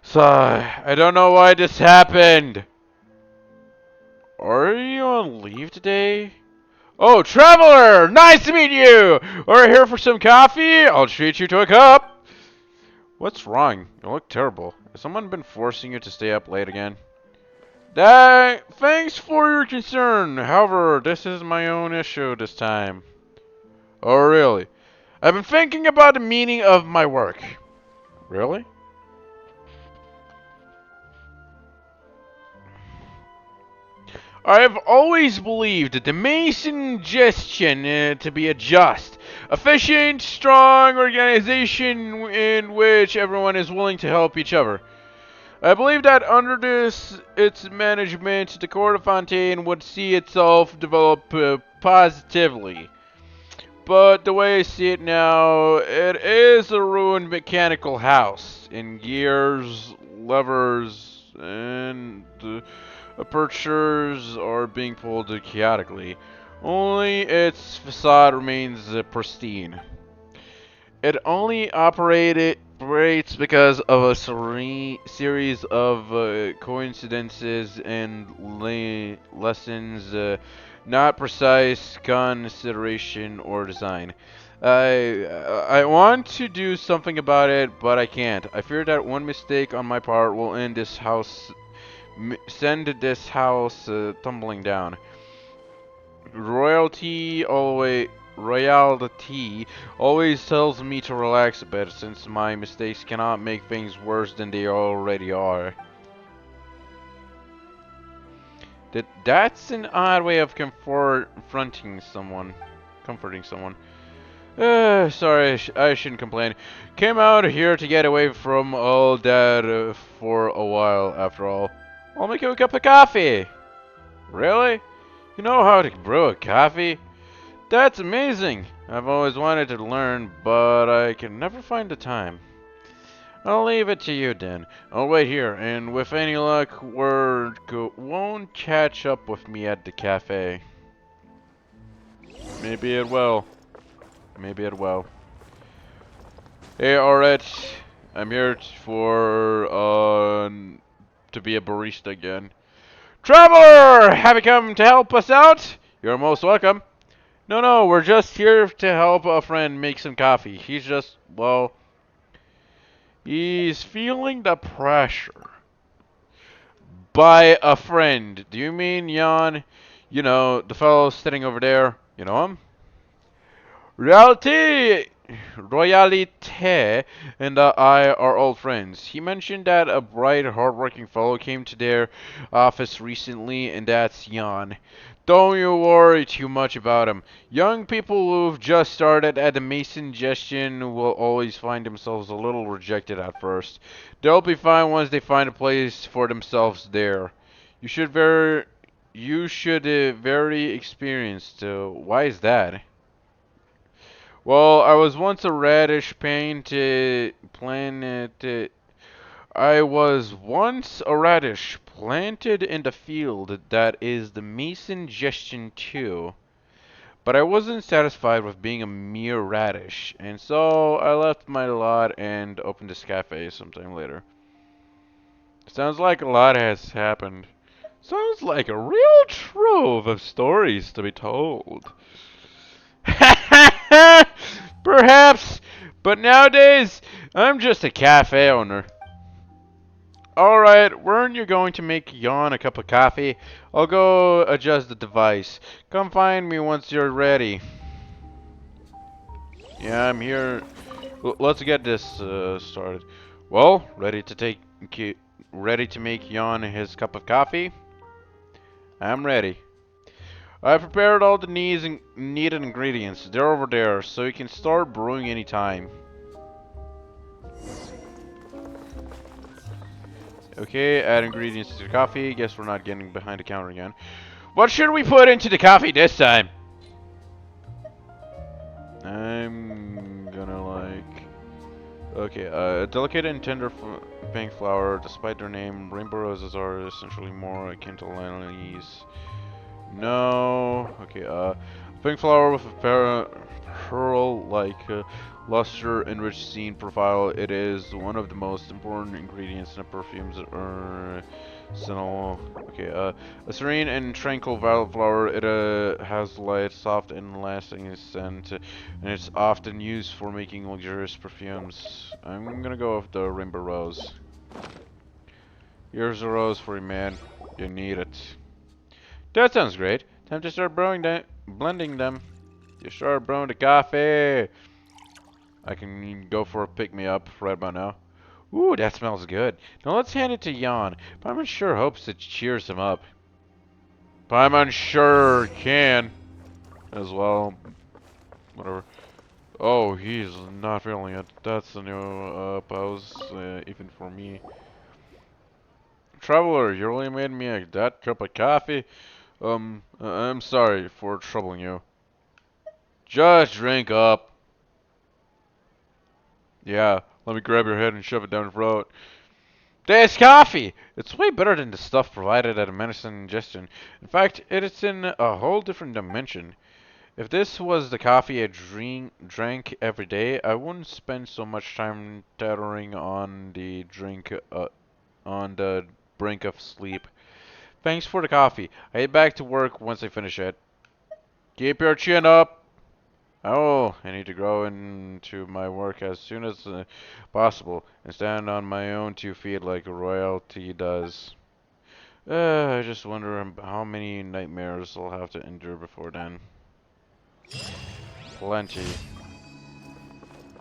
So, I don't know why this happened. Are you on leave today? Oh, traveler! Nice to meet you! We're here for some coffee. I'll treat you to a cup. What's wrong? You look terrible. Has someone been forcing you to stay up late again? Thanks for your concern. However, this is my own issue this time. Oh, really? I've been thinking about the meaning of my work. Really? I've always believed that the Mason suggestion to be a just, efficient, strong organization in which everyone is willing to help each other. I believe that under its management, the Court of Fontaine would see itself develop positively. But the way I see it now, it is a ruined mechanical house in gears, levers, and apertures are being pulled chaotically. Only its facade remains pristine. It only operates because of a series of coincidences and lessons, not precise consideration or design. I want to do something about it, but I can't. I fear that one mistake on my part will end this house, send this house tumbling down. Royalty always tells me to relax a bit since my mistakes cannot make things worse than they already are. That's an odd way of comforting someone. Sorry, I shouldn't complain. Came out here to get away from all that for a while, after all. I'll make you a cup of coffee. Really? You know how to brew a coffee? That's amazing. I've always wanted to learn, but I can never find the time. I'll leave it to you then. I'll wait here, and with any luck, won't catch up with me at the cafe. Maybe it will. Maybe it will. Hey, alright. I'm here to be a barista again. Traveler! Have you come to help us out? You're most welcome. No, we're just here to help a friend make some coffee. He's feeling the pressure. By a friend. Do you mean Jan? You know, the fellow sitting over there. You know him? Royalite and I are old friends. He mentioned that a bright, hardworking fellow came to their office recently, and that's Jan. Don't you worry too much about him. Young people who've just started at the Mason Gestion will always find themselves a little rejected at first. They'll be fine once they find a place for themselves there. You should very experienced. Why is that? Well, I was once a radish painted planet. I was once a radish planted in the field that is the Mason Gestion too. But I wasn't satisfied with being a mere radish, and so I left my lot and opened this cafe sometime later. Sounds like a lot has happened. Sounds like a real trove of stories to be told. Perhaps, but nowadays I'm just a cafe owner. Alright, weren't you going to make Jan a cup of coffee? I'll go adjust the device. Come find me once you're ready. Yeah, I'm here. Let's get this started. Well, ready to make Jan his cup of coffee? I'm ready. I prepared all the needed ingredients. They're over there, so you can start brewing anytime. Okay, add ingredients to the coffee. Guess we're not getting behind the counter again. What should we put into the coffee this time? I'm gonna like... Okay, delicate and tender pink flower. Despite their name, rainbow roses are essentially more akin to lilies. No. Okay, pink flower with a pearl-like luster enriched scene profile. It is one of the most important ingredients in a perfume's arsenal. Okay, a serene and tranquil violet flower. It has light, soft, and lasting scent, and it's often used for making luxurious perfumes. I'm gonna go with the rainbow rose. Here's a rose for you, man. You need it. That sounds great. Time to start blending them. You start brewing the coffee. I can go for a pick-me-up right about now. Ooh, that smells good. Now let's hand it to Jan. Paimon sure hopes it cheers him up. Paimon sure can. As well. Whatever. Oh, he's not feeling it. That's a new pause, even for me. Traveler, you really made me that cup of coffee? I'm sorry for troubling you. Just drink up. Yeah, let me grab your head and shove it down your throat. There's coffee! It's way better than the stuff provided at a medicine ingestion. In fact, it's in a whole different dimension. If this was the coffee I drank every day, I wouldn't spend so much time teetering on the brink of sleep. Thanks for the coffee. I head back to work once I finish it. Keep your chin up. Oh, I need to go into my work as soon as possible and stand on my own 2 feet like royalty does. I just wonder how many nightmares I'll have to endure before then. Plenty.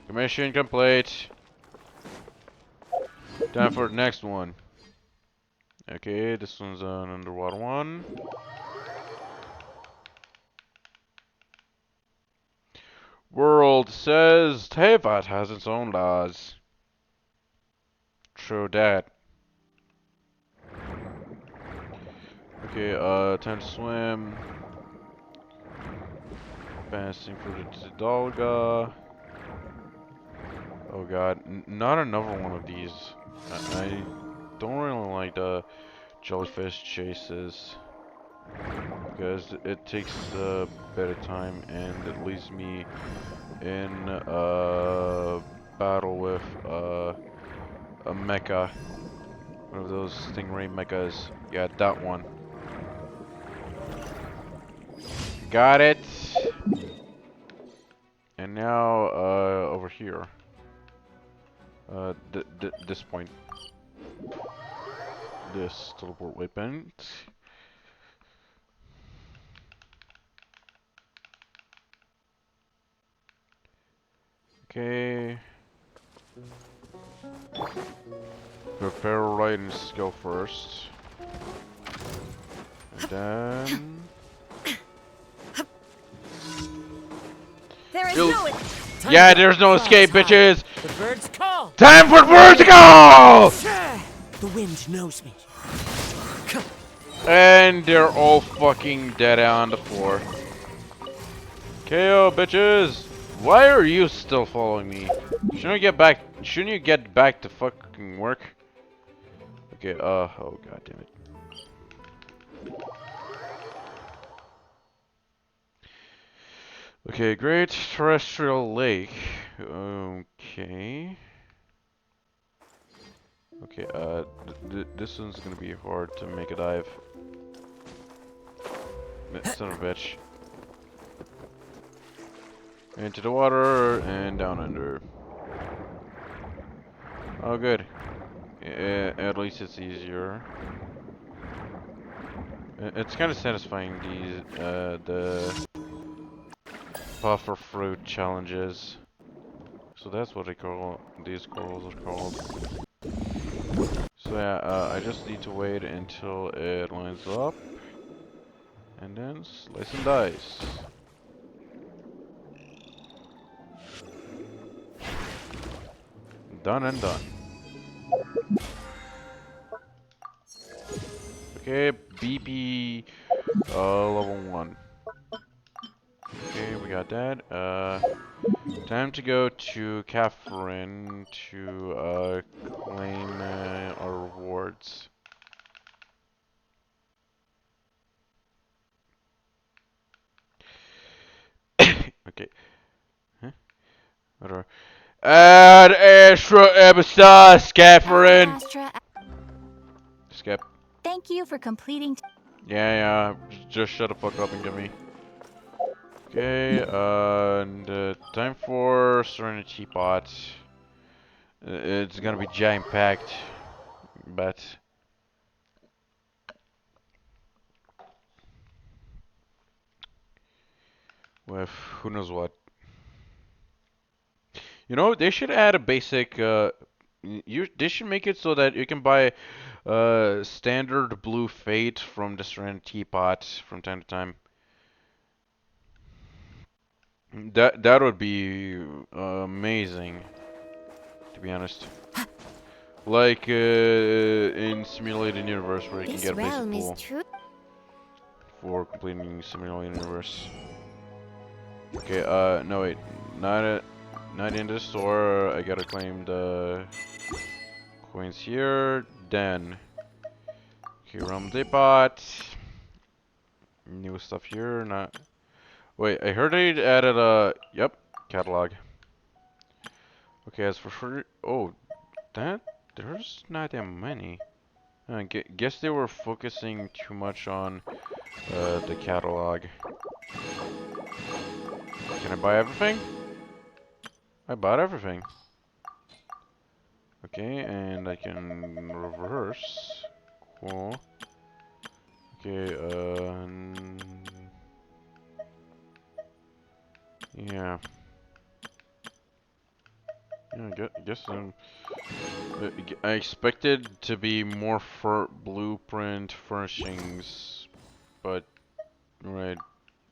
Commission complete. Time for the next one. Okay, this one's an underwater one. World says Tevat has its own laws. True that. Okay, time to swim. Passing for the Tidalga. Oh god, not another one of these. I don't really like the jellyfish chases. Because it takes a bit of time and it leaves me in a battle with a mecha. One of those stingray mechas. Yeah, that one. Got it. And now over here. This point. This teleport waypoint. Okay. Prepare right and skill first. And then... There is You'll- no Yeah, there's no escape, bitches! The birds call. Time for vertical! The wind knows me. And they're all fucking dead on the floor. KO, bitches! Why are you still following me? Shouldn't you get back to fucking work? Okay, oh god damn it. Okay, Great Terrestrial Lake. Okay. Okay, this one's gonna be hard to make a dive. Son of a bitch. Into the water and down under. Oh, good. At least it's easier. It's kind of satisfying the puffer fruit challenges. So that's what these corals are called. So yeah, I just need to wait until it lines up, and then slice and dice. Done and done. Okay, BP level 1. Okay, we got that. Time to go to Catherine to claim our rewards. Okay. Huh? Whatever. Ad Astra Episode, Catherine! Astra, Skip. thank you for completing. Yeah, just shut the fuck up and give me. Okay, and time for Serenity Pot. It's gonna be jam-packed, but... with who knows what. You know, they should add a basic, they should make it so that you can buy standard blue Fate from the Serenity Pot from time to time. That would be amazing, to be honest. Like in Simulated Universe, where you can This get a basic realm pool is true. for completing Simulated Universe. Okay, no wait, not in this store. I gotta claim the coins here. Then, okay, Realm Depot. New stuff here. Not. Wait, I heard they added a. Yep, catalog. Okay, as for free. Oh, that there's not that many. I guess they were focusing too much on the catalog. Can I buy everything? I bought everything. Okay, and I can reverse. Cool. Okay, yeah. Yeah, I guess I expected to be more for blueprint furnishings, but right,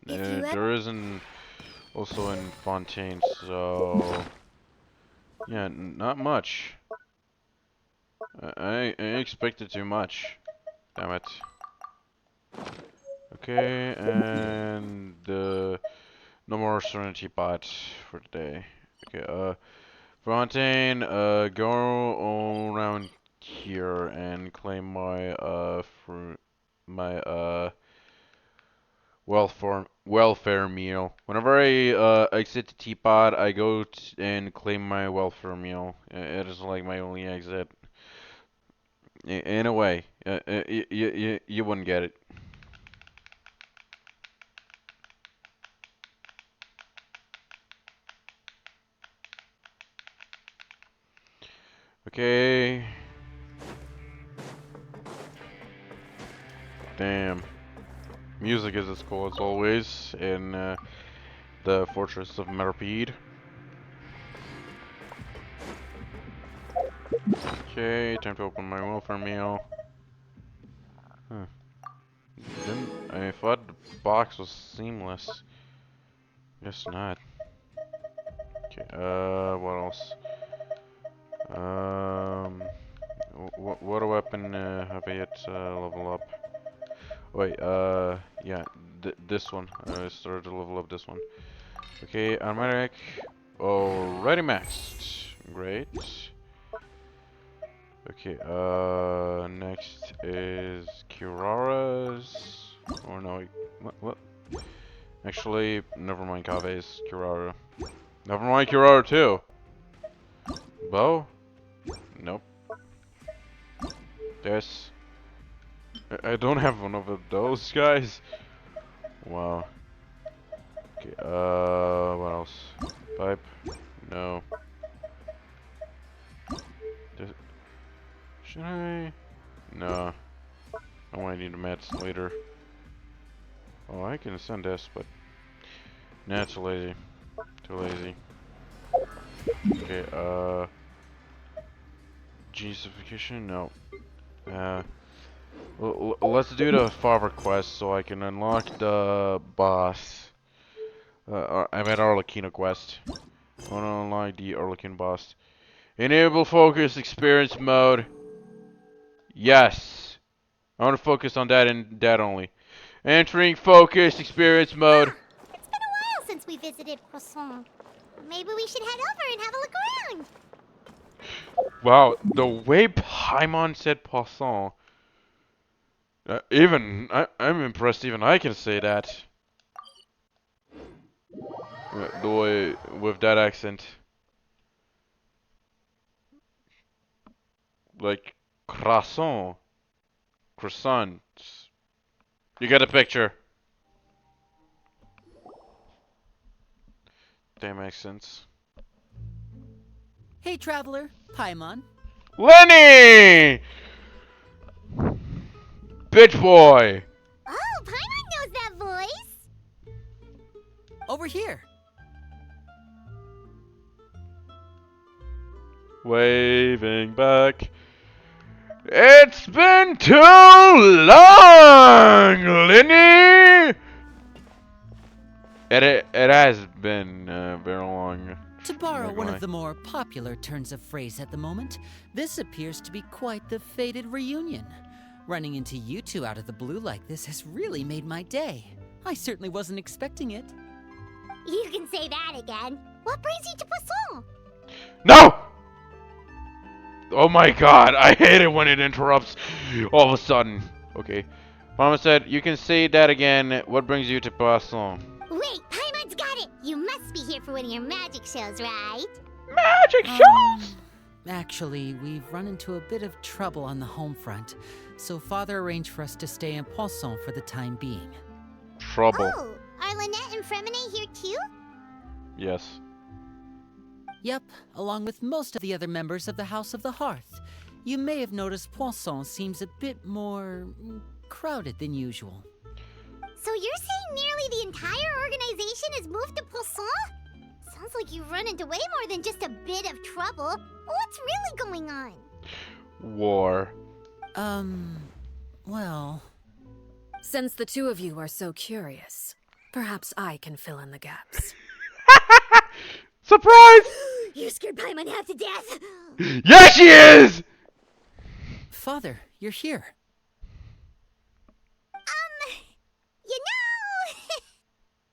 If you there isn't also in Fontaine, so yeah, not much. I expected too much. Damn it. Okay, and no more Serenity Pot for today. Okay, Fontaine, go around here and claim my my welfare meal. Whenever I exit the teapot, I go and claim my welfare meal. It is like my only exit. In a way, you wouldn't get it. Okay. Damn. Music is as cool as always in the Fortress of Merpede. Okay, time to open my welfare meal. Huh. I thought the box was seamless. Guess not. Okay, what else? What weapon have I yet level up? Wait, yeah, this one. I started to level up this one. Okay, automatic, already maxed. Great. Okay, next is Kirara's. Or no, what? Actually, never mind Kave's, Kirara. Never mind Kirara too. Bow? Nope. This. I don't have one of those guys. Wow. Okay, what else? Pipe? No. This, should I? No. I might need a mats later. Oh, I can send this, but nah, it's lazy. Too lazy. Okay, Geniusification? No. Let's do the Father quest so I can unlock the boss. I meant Arlecchino quest. I want to unlock the Arlecchino boss. Enable focus experience mode. Yes. I want to focus on that and that only. Entering focus experience mode. It's been a while since we visited Croissant. Maybe we should head over and have a look around. Wow, the way Paimon said Poisson. I'm impressed even I can say that. The way, with that accent. Like, croissant. Croissant. You get the picture. Damn accents. Hey, traveler, Paimon. Lenny! Bitch boy! Oh, Paimon knows that voice. Over here. Waving back. It's been too long, Lenny! It has been very long. To borrow one of the more popular turns of phrase at the moment, this appears to be quite the fated reunion. Running into you two out of the blue like this has really made my day. I certainly wasn't expecting it. You can say that again. What brings you to Poisson? No! Oh my god, I hate it when it interrupts all of a sudden. Okay. Mama said, you can say that again. What brings you to Poisson? Wait, Paimon's got it. You must be here for one of your magic shows, right? Magic shows? Actually, we've run into a bit of trouble on the home front, so Father arranged for us to stay in Poisson for the time being. Trouble. Oh, are Lynette and Fremine here too? Yes. Yep, along with most of the other members of the House of the Hearth. You may have noticed Poisson seems a bit more crowded than usual. So you're saying nearly the entire organization has moved to Poisson? Sounds like you've run into way more than just a bit of trouble. What's really going on? War. Well... Since the two of you are so curious, perhaps I can fill in the gaps. Surprise! You scared Paimon half to death. Yes, she is! Father, you're here. You know,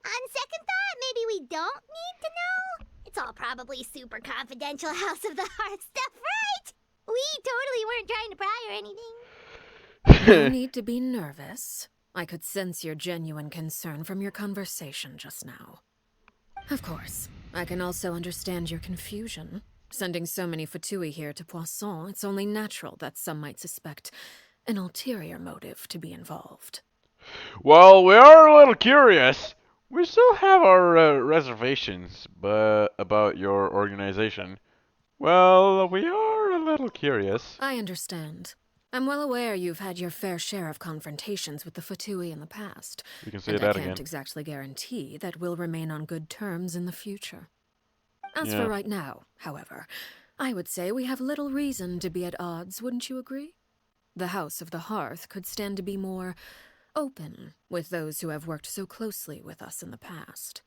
on second thought, maybe we don't need to know. It's all probably super confidential House of the Heart stuff, right? We totally weren't trying to pry or anything. No need to be nervous. I could sense your genuine concern from your conversation just now. Of course, I can also understand your confusion. Sending so many Fatui here to Poisson, it's only natural that some might suspect an ulterior motive to be involved. Well, we are a little curious. We still have our reservations about your organization. Well, we are a little curious. I understand. I'm well aware you've had your fair share of confrontations with the Fatui in the past. You can say and that I can't again. exactly guarantee that we'll remain on good terms in the future. As Yeah. for right now, however, I would say we have little reason to be at odds, wouldn't you agree? The House of the Hearth could stand to be more open with those who have worked so closely with us in the past.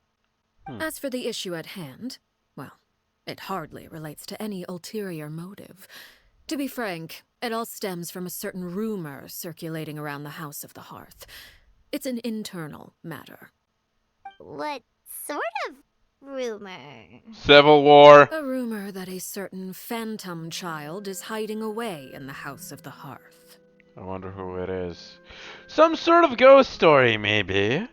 As for the issue at hand, well, it hardly relates to any ulterior motive. To be frank, it all stems from a certain rumor circulating around the House of the Hearth. It's an internal matter. What sort of rumor? Civil War. A rumor that a certain phantom child is hiding away in the House of the Hearth. I wonder who it is. Some sort of ghost story, maybe.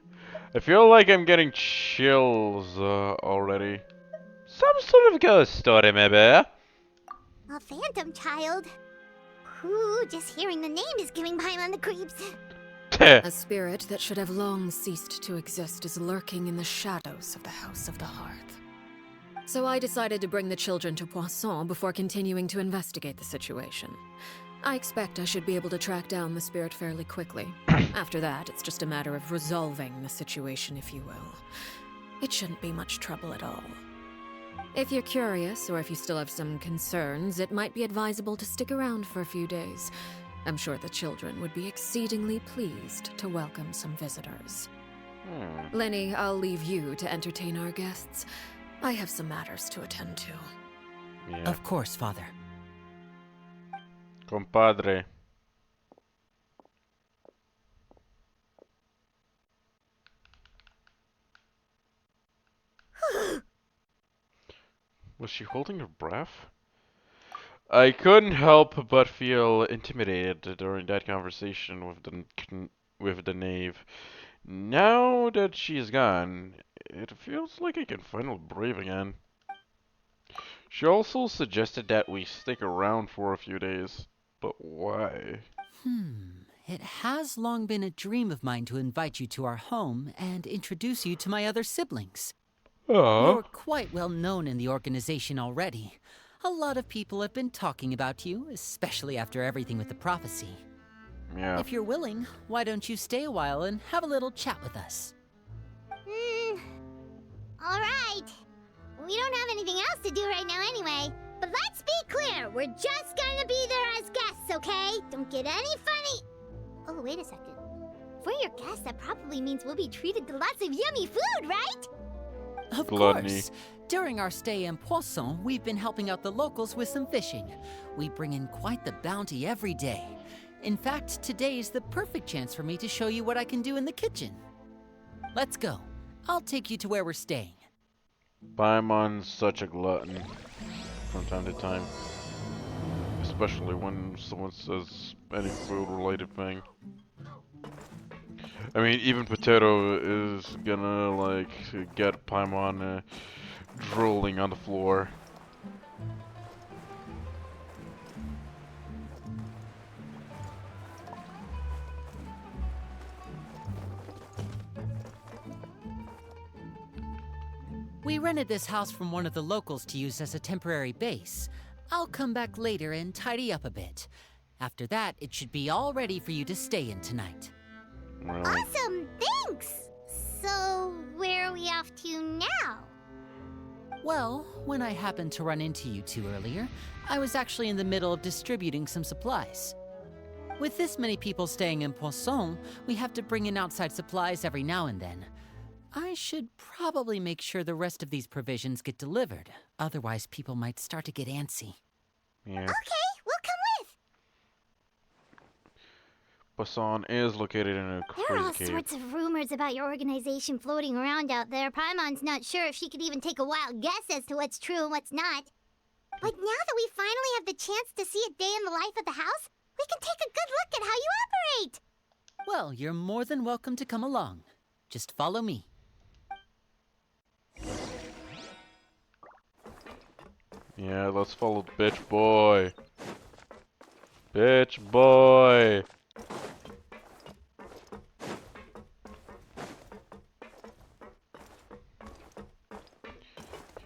I feel like I'm getting chills already. Some sort of ghost story, maybe. A phantom child? Ooh, just hearing the name is giving Paimon the creeps. A spirit that should have long ceased to exist is lurking in the shadows of the House of the Hearth. So I decided to bring the children to Poisson before continuing to investigate the situation. I expect I should be able to track down the spirit fairly quickly. After that, it's just a matter of resolving the situation, if you will. It shouldn't be much trouble at all. If you're curious, or if you still have some concerns, it might be advisable to stick around for a few days. I'm sure the children would be exceedingly pleased to welcome some visitors. Lenny, I'll leave you to entertain our guests. I have some matters to attend to. Yeah. Of course, Father. Compadre. Was she holding her breath? I couldn't help but feel intimidated during that conversation with the knave. Now that she's gone, it feels like I can finally breathe again. She also suggested that we stick around for a few days. But why? It has long been a dream of mine to invite you to our home and introduce you to my other siblings. Oh. You're quite well known in the organization already. A lot of people have been talking about you, especially after everything with the prophecy. Yeah. If you're willing, why don't you stay a while and have a little chat with us? Alright. We don't have anything else to do right now anyway. But let's be clear, we're just gonna be there as guests, okay? Don't get any funny... Oh, wait a second. For your guests, that probably means we'll be treated to lots of yummy food, right? Of Gluttony. course. During our stay in Poisson, we've been helping out the locals with some fishing. We bring in quite the bounty every day. In fact, today is the perfect chance for me to show you what I can do in the kitchen. Let's go. I'll take you to where we're staying. Paimon's such a glutton from time to time. Especially when someone says any food-related thing. I mean, even Potato is gonna, like, get Paimon drooling on the floor. We rented this house from one of the locals to use as a temporary base. I'll come back later and tidy up a bit. After that, it should be all ready for you to stay in tonight. Really. Awesome, thanks! So, where are we off to now? Well, when I happened to run into you two earlier, I was actually in the middle of distributing some supplies. With this many people staying in Poisson, we have to bring in outside supplies every now and then. I should probably make sure the rest of these provisions get delivered. Otherwise, people might start to get antsy. Yeah. Okay, we'll come with. Basan is located in a There are crazy all cave. sorts of rumors about your organization floating around out there. Paimon's not sure if she could even take a wild guess as to what's true and what's not. But now that we finally have the chance to see a day in the life of the house, we can take a good look at how you operate. Well, you're more than welcome to come along. Just follow me. Yeah, let's follow the bitch boy. Bitch boy.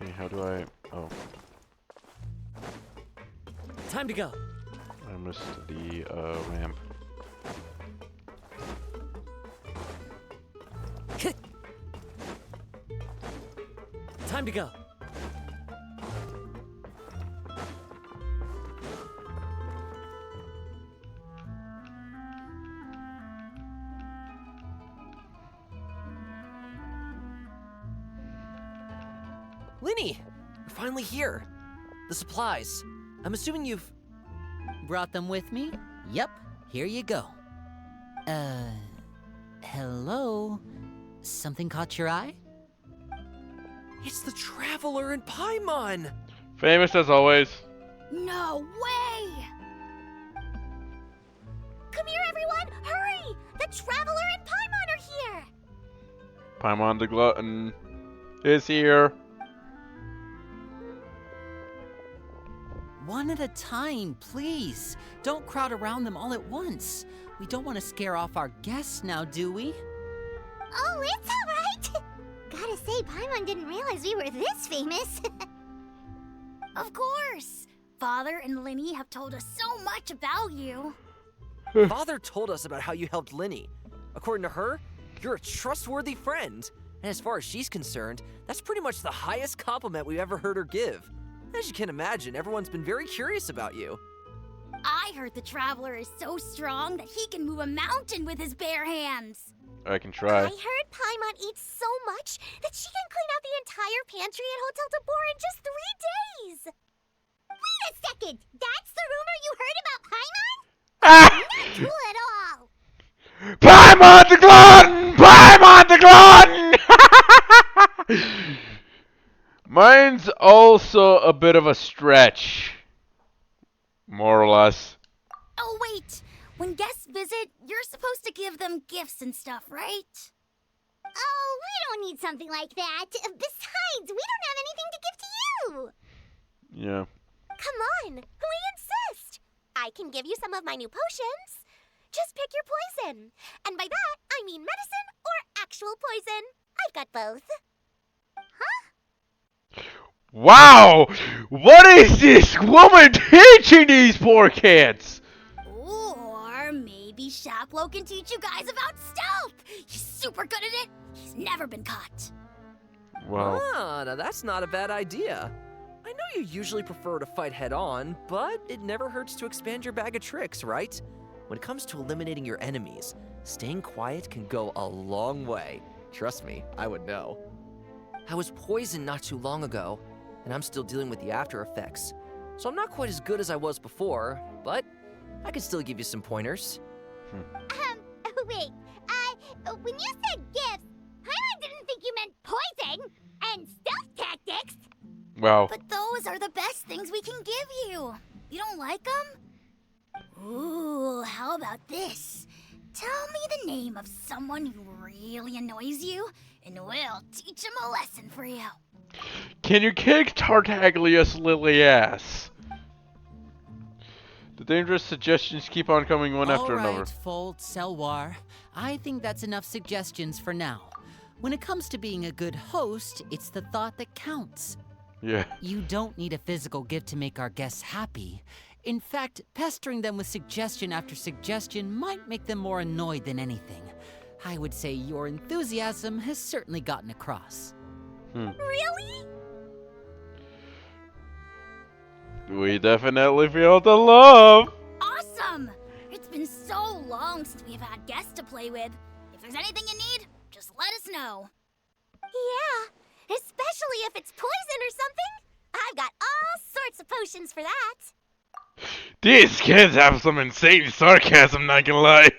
Okay, how do I... Oh, Time to go. I missed the ramp. Time to go. Linny, you're finally here. The supplies. I'm assuming you've... Brought them with me? Yep, here you go. Hello? Something caught your eye? It's the Traveler in Paimon! Famous as always. No way! Come here, everyone! Hurry! The Traveler and Paimon are here! Paimon the Glutton is here. One at a time, please. Don't crowd around them all at once. We don't want to scare off our guests now, do we? Oh, it's alright! Gotta say, Paimon didn't realize we were this famous. Of course! Father and Linny have told us so much about you. Father told us about how you helped Linny. According to her, you're a trustworthy friend. And as far as she's concerned, that's pretty much the highest compliment we've ever heard her give. As you can imagine, everyone's been very curious about you. I heard the Traveler is so strong that he can move a mountain with his bare hands. I can I try. heard Paimon eats so much that she can clean out the entire pantry at Hotel Tabor in just 3 days. Wait a second! That's the rumor you heard about Paimon? Ah! Not cool at all! Paimon the Glutton! Paimon the Glutton! Mine's also a bit of a stretch. More or less. Oh, wait! When guests visit, you're supposed to give them gifts and stuff, right? Oh, we don't need something like that. Besides, we don't have anything to give to you. Yeah. Come on, we insist. I can give you some of my new potions. Just pick your poison. And by that, I mean medicine or actual poison. I've got both. Wow! What is this woman teaching these poor kids? Or maybe Shaplo can teach you guys about stealth! He's super good at it! He's never been caught. Wow. Ah, now that's not a bad idea. I know you usually prefer to fight head-on, but it never hurts to expand your bag of tricks, right? When it comes to eliminating your enemies, staying quiet can go a long way. Trust me, I would know. I was poisoned not too long ago, and I'm still dealing with the after effects. So I'm not quite as good as I was before, but I can still give you some pointers. Wait, when you said gifts, Paimon didn't think you meant poison and stealth tactics. Wow. But those are the best things we can give you. You don't like them? Ooh, how about this? Tell me the name of someone who really annoys you, and we'll teach him a lesson for you. Can you kick Tartaglia's lily ass? The dangerous suggestions keep on coming one after another. Alright, Fold, Selwar. I think that's enough suggestions for now. When it comes to being a good host, it's the thought that counts. Yeah. You don't need a physical gift to make our guests happy. In fact, pestering them with suggestion after suggestion might make them more annoyed than anything. I would say your enthusiasm has certainly gotten across. Really? We definitely feel the love. Awesome! It's been so long since we've had guests to play with. If there's anything you need, just let us know. Yeah, especially if it's poison or something. I've got all sorts of potions for that. These kids have some insane sarcasm, not gonna lie.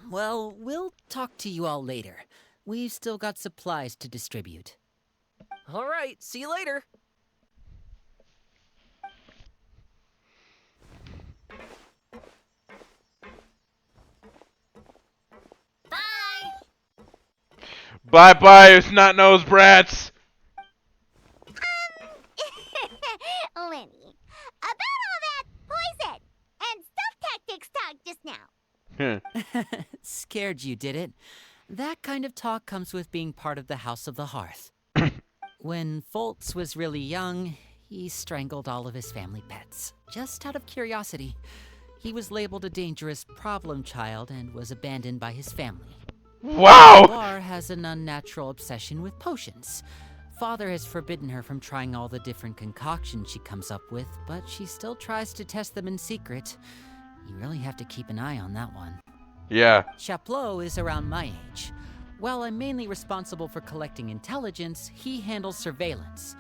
Well, we'll talk to you all later. We've still got supplies to distribute. All right, see you later. Bye. Bye-bye, snot-nosed brats. Lenny, about all that poison and stuff tactics talk just now. Scared you, did it? That kind of talk comes with being part of the House of the Hearth. When Foltz was really young, he strangled all of his family pets, just out of curiosity. He was labeled a dangerous problem child and was abandoned by his family. Wow! Lar has an unnatural obsession with potions. Father has forbidden her from trying all the different concoctions she comes up with, but she still tries to test them in secret. You really have to keep an eye on that one. Yeah. Chaplot is around my age. While I'm mainly responsible for collecting intelligence, he handles surveillance.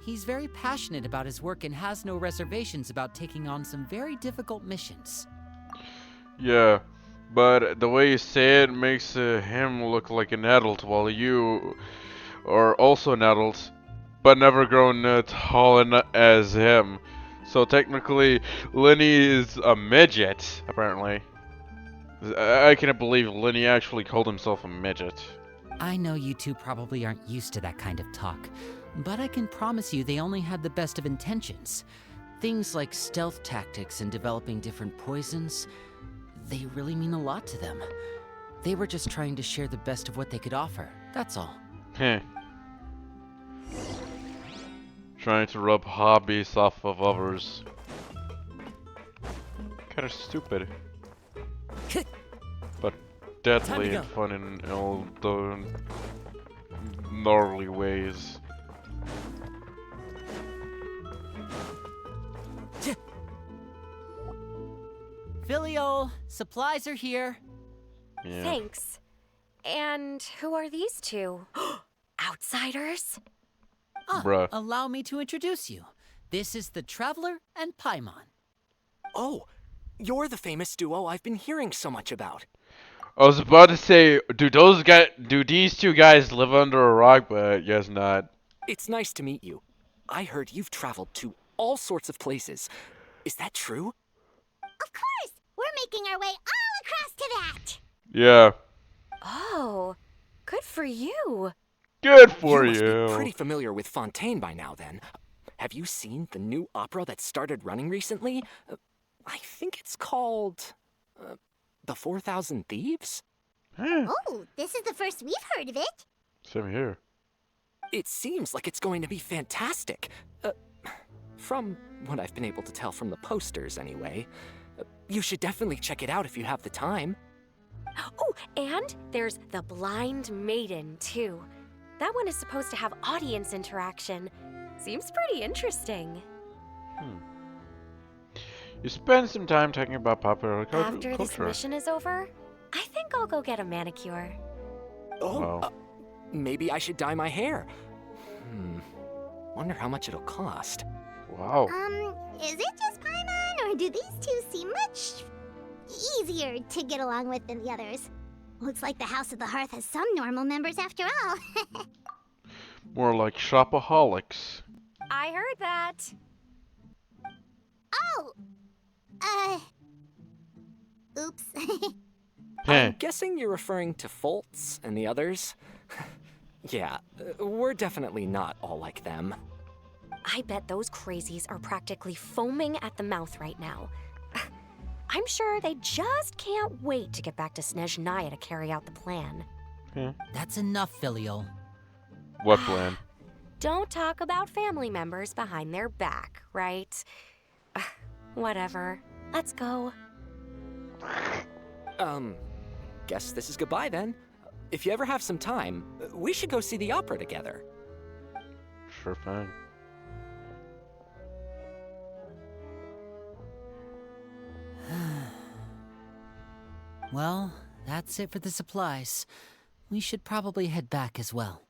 He's very passionate about his work and has no reservations about taking on some very difficult missions. Yeah. But the way you say it makes him look like an adult, while you are also an adult, but never grown tall as him. So technically, Lenny is a midget, apparently. I cannot believe Lenny actually called himself a midget. I know you two probably aren't used to that kind of talk, but I can promise you they only had the best of intentions. Things like stealth tactics and developing different poisons, they really mean a lot to them. They were just trying to share the best of what they could offer, that's all. Heh. Trying to rub hobbies off of others. Kinda stupid. But deadly and fun in all the gnarly ways. Filial, supplies are here. Yeah. Thanks. And who are these two? Outsiders? Bruh. Allow me to introduce you. This is the Traveler and Paimon. Oh, you're the famous duo I've been hearing so much about. I was about to say, do these two guys live under a rock? But guess not. It's nice to meet you. I heard you've traveled to all sorts of places. Is that true? Of course! We're making our way all across to that! Yeah. Oh, good for you. Good for You must you. be pretty familiar with Fontaine by now, then. Have you seen the new opera that started running recently? I think it's called... The 4,000 Thieves? Oh, this is the first we've heard of it. Same here. It seems like it's going to be fantastic. From what I've been able to tell from the posters, anyway. You should definitely check it out if you have the time. Oh, and there's The Blind Maiden, too. That one is supposed to have audience interaction. Seems pretty interesting. You spend some time talking about popular After this culture. mission is over, I think I'll go get a manicure. Oh, Wow. Maybe I should dye my hair. Wonder how much it'll cost. Wow. Is it just Paimon, or do these two seem much easier to get along with than the others? Looks like the House of the Hearth has some normal members after all. More like shopaholics. I heard that. Oh! Oops. Heh. I'm guessing you're referring to Foltz and the others? Yeah, we're definitely not all like them. I bet those crazies are practically foaming at the mouth right now. I'm sure they just can't wait to get back to Snezhnaya to carry out the plan. That's enough, Filial. What plan? Don't talk about family members behind their back, right? Whatever. Let's go. Guess this is goodbye then. If you ever have some time, we should go see the opera together. Sure thing. Well, that's it for the supplies. We should probably head back as well.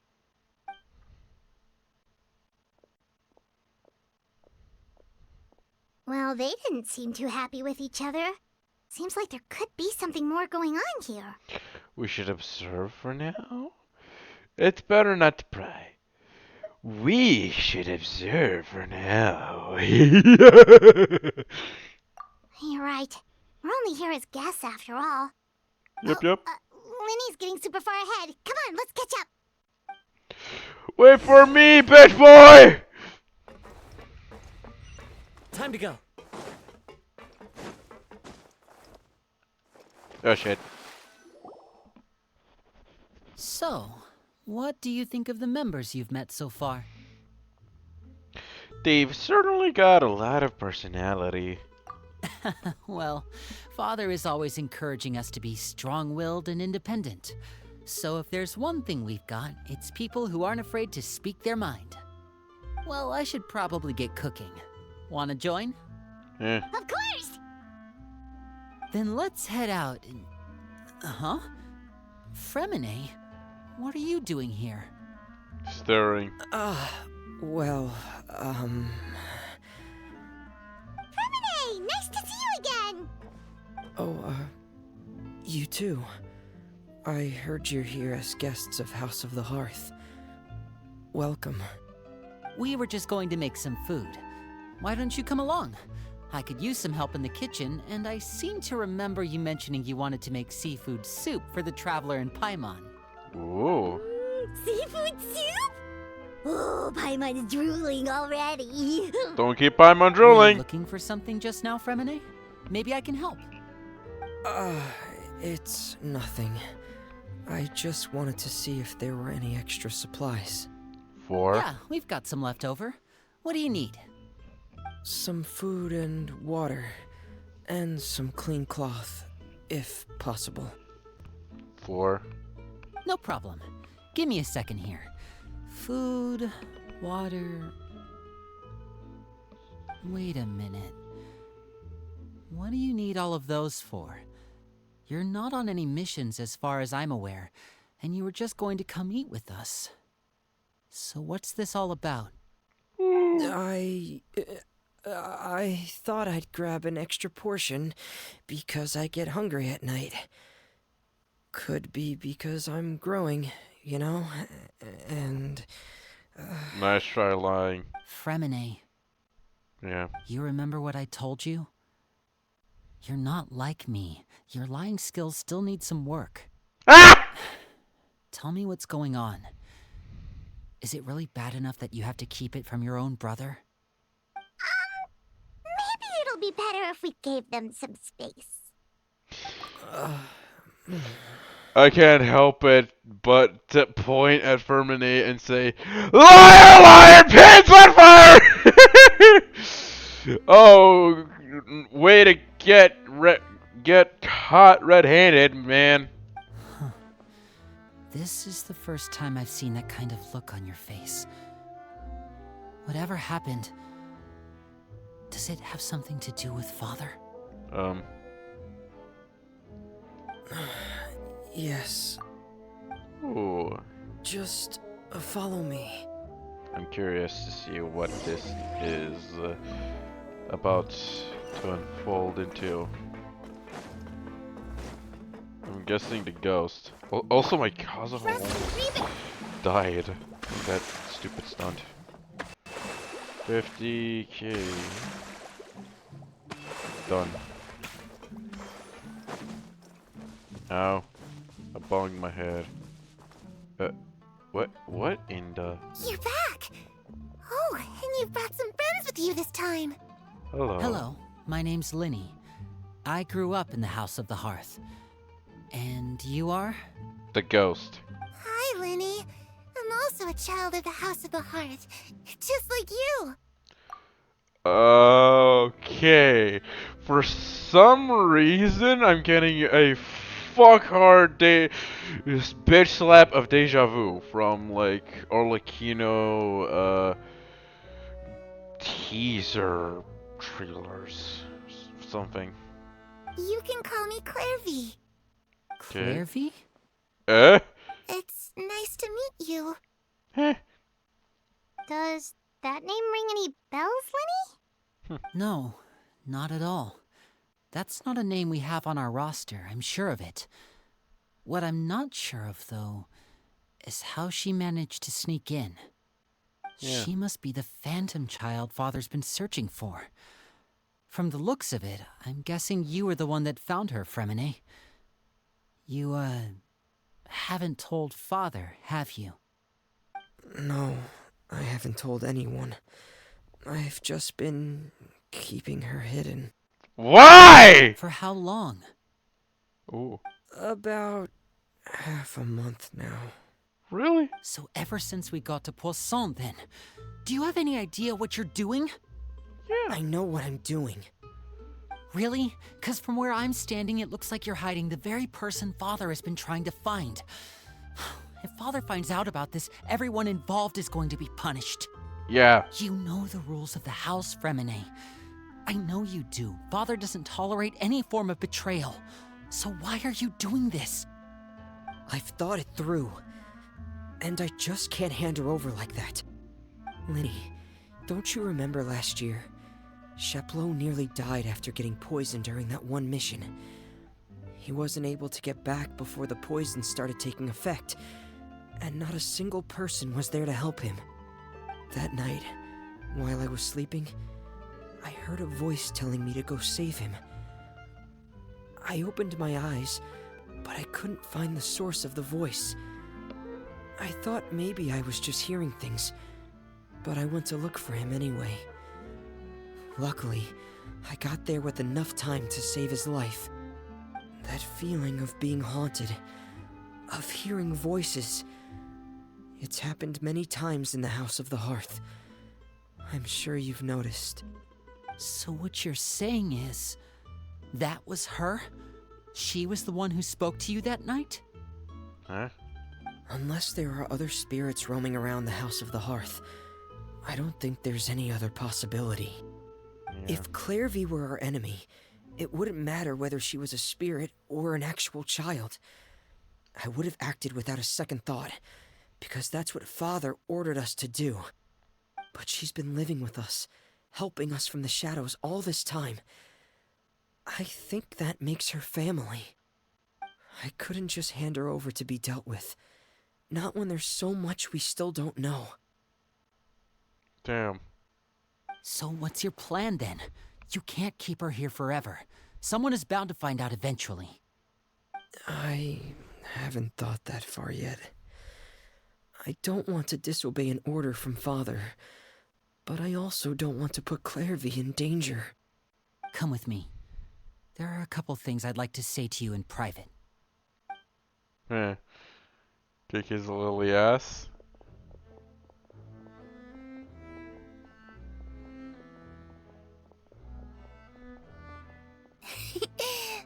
Well, they didn't seem too happy with each other. Seems like there could be something more going on here. We should observe for now. It's better not to pry. We should observe for now. You're right. We're only here as guests after all. Yep. Linny's getting super far ahead. Come on, let's catch up. Wait for me, bitch boy! Time to go. Oh shit. So, what do you think of the members you've met so far? They've certainly got a lot of personality. Well, Father is always encouraging us to be strong-willed and independent. So if there's one thing we've got, it's people who aren't afraid to speak their mind. Well, I should probably get cooking. Wanna join? Eh. Of course! Then let's head out and... Huh? Fremine? What are you doing here? Staring. Well, Fremine! Nice to see you again! Oh, you too. I heard you're here as guests of House of the Hearth. Welcome. We were just going to make some food. Why don't you come along? I could use some help in the kitchen, and I seem to remember you mentioning you wanted to make seafood soup for the traveler in Paimon. Ooh. Seafood soup? Oh, Paimon's drooling already. Don't keep Paimon Were drooling. you looking for something just now, Fremine? Maybe I can help. It's nothing. I just wanted to see if there were any extra supplies. Yeah, we've got some left over. What do you need? Some food and water. And some clean cloth, if possible. 4. No problem. Give me a second here. Food, water... Wait a minute. What do you need all of those for? You're not on any missions as far as I'm aware, and you were just going to come eat with us. So what's this all about? I thought I'd grab an extra portion because I get hungry at night. Could be because I'm growing, you know, and... Nice try lying. Fremine. Yeah. You remember what I told you? You're not like me. Your lying skills still need some work. Ah! Tell me what's going on. Is it really bad enough that you have to keep it from your own brother? Maybe it'll be better if we gave them some space. I can't help it but to point at Firmine and say, "Liar, liar, pants on fire!" Oh, way to get caught red-handed, man. This is the first time I've seen that kind of look on your face. Whatever happened, does it have something to do with Father? Yes. Ooh. Just follow me. I'm curious to see what this is about to unfold into. I'm guessing the ghost. Also, my cousin died in that stupid stunt. 50k. Done. Ow. I bonged my head. What in the... You're back! Oh, and you've brought some friends with you this time. Hello. Hello, my name's Linny. I grew up in the House of the Hearth. And you are? The ghost. Hi, Linny. I'm also a child of the House of the Hearth, just like you. Okay. For some reason, I'm getting a fuck hard bitch slap of deja vu from like Arlecchino teaser trailers, something. You can call me Clairvy. Clairvy? It's nice to meet you. Heh. Does that name ring any bells, Linny? No, Not at all. That's not a name we have on our roster, I'm sure of it. What I'm not sure of, though, is how she managed to sneak in. Yeah. She must be the phantom child Father's been searching for. From the looks of it, I'm guessing you were the one that found her, Fremine. You, haven't told Father, have you? No, I haven't told anyone. I've just been keeping her hidden. Why? For how long? Ooh. About half a month now. Really? So ever since we got to Poisson, then. Do you have any idea what you're doing? Yeah. I know what I'm doing. Really? 'Cause from where I'm standing, it looks like you're hiding the very person Father has been trying to find. If Father finds out about this, everyone involved is going to be punished. Yeah. You know the rules of the house, Fremine. I know you do. Father doesn't tolerate any form of betrayal. So why are you doing this? I've thought it through. And I just can't hand her over like that. Linny, don't you remember last year? Chaplot nearly died after getting poisoned during that one mission. He wasn't able to get back before the poison started taking effect, and not a single person was there to help him. That night, while I was sleeping, I heard a voice telling me to go save him. I opened my eyes, but I couldn't find the source of the voice. I thought maybe I was just hearing things, but I went to look for him anyway. Luckily, I got there with enough time to save his life. That feeling of being haunted, of hearing voices, it's happened many times in the House of the Hearth. I'm sure you've noticed. So what you're saying is, that was her? She was the one who spoke to you that night? Huh? Unless there are other spirits roaming around the House of the Hearth, I don't think there's any other possibility. Yeah. If Clairvy were our enemy, it wouldn't matter whether she was a spirit or an actual child. I would have acted without a second thought, because that's what Father ordered us to do. But she's been living with us, helping us from the shadows all this time. I think that makes her family. I couldn't just hand her over to be dealt with. Not when there's so much we still don't know. Damn. So what's your plan then? You can't keep her here forever. Someone is bound to find out eventually. I haven't thought that far yet. I don't want to disobey an order from Father, but I also don't want to put Clairvy in danger. Come with me. There are a couple things I'd like to say to you in private. Huh. Kick his lily ass.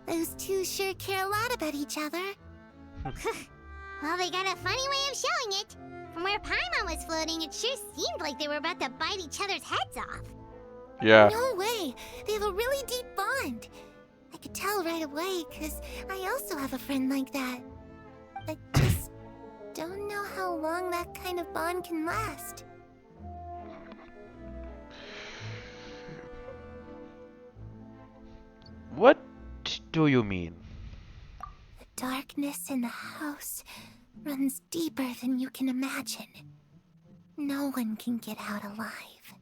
Those two sure care a lot about each other. Well, they got a funny way of showing it. From where Paimon was floating, it sure seemed like they were about to bite each other's heads off. Yeah. No way. They have a really deep bond. I could tell right away, because I also have a friend like that. I just don't know how long that kind of bond can last. What do you mean? The darkness in the house runs deeper than you can imagine. No one can get out alive.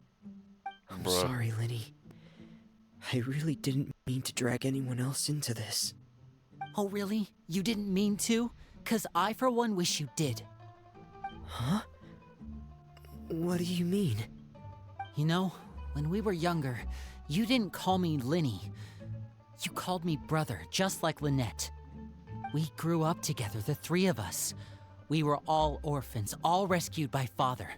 I'm Bruh. sorry, Linny. I really didn't mean to drag anyone else into this. Oh really? You didn't mean to? 'Cause I for one wish you did. Huh? What do you mean? You know, when we were younger, you didn't call me Linny. You called me brother, just like Lynette. We grew up together, the three of us. We were all orphans, all rescued by Father.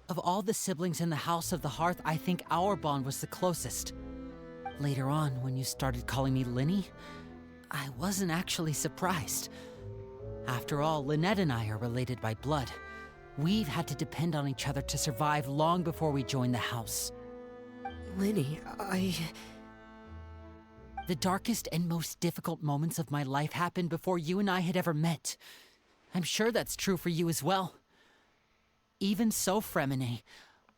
Of all the siblings in the House of the Hearth, I think our bond was the closest. Later on, when you started calling me Linny, I wasn't actually surprised. After all, Lynette and I are related by blood. We've had to depend on each other to survive long before we joined the house. Linny, The darkest and most difficult moments of my life happened before you and I had ever met. I'm sure that's true for you as well. Even so, Fremine,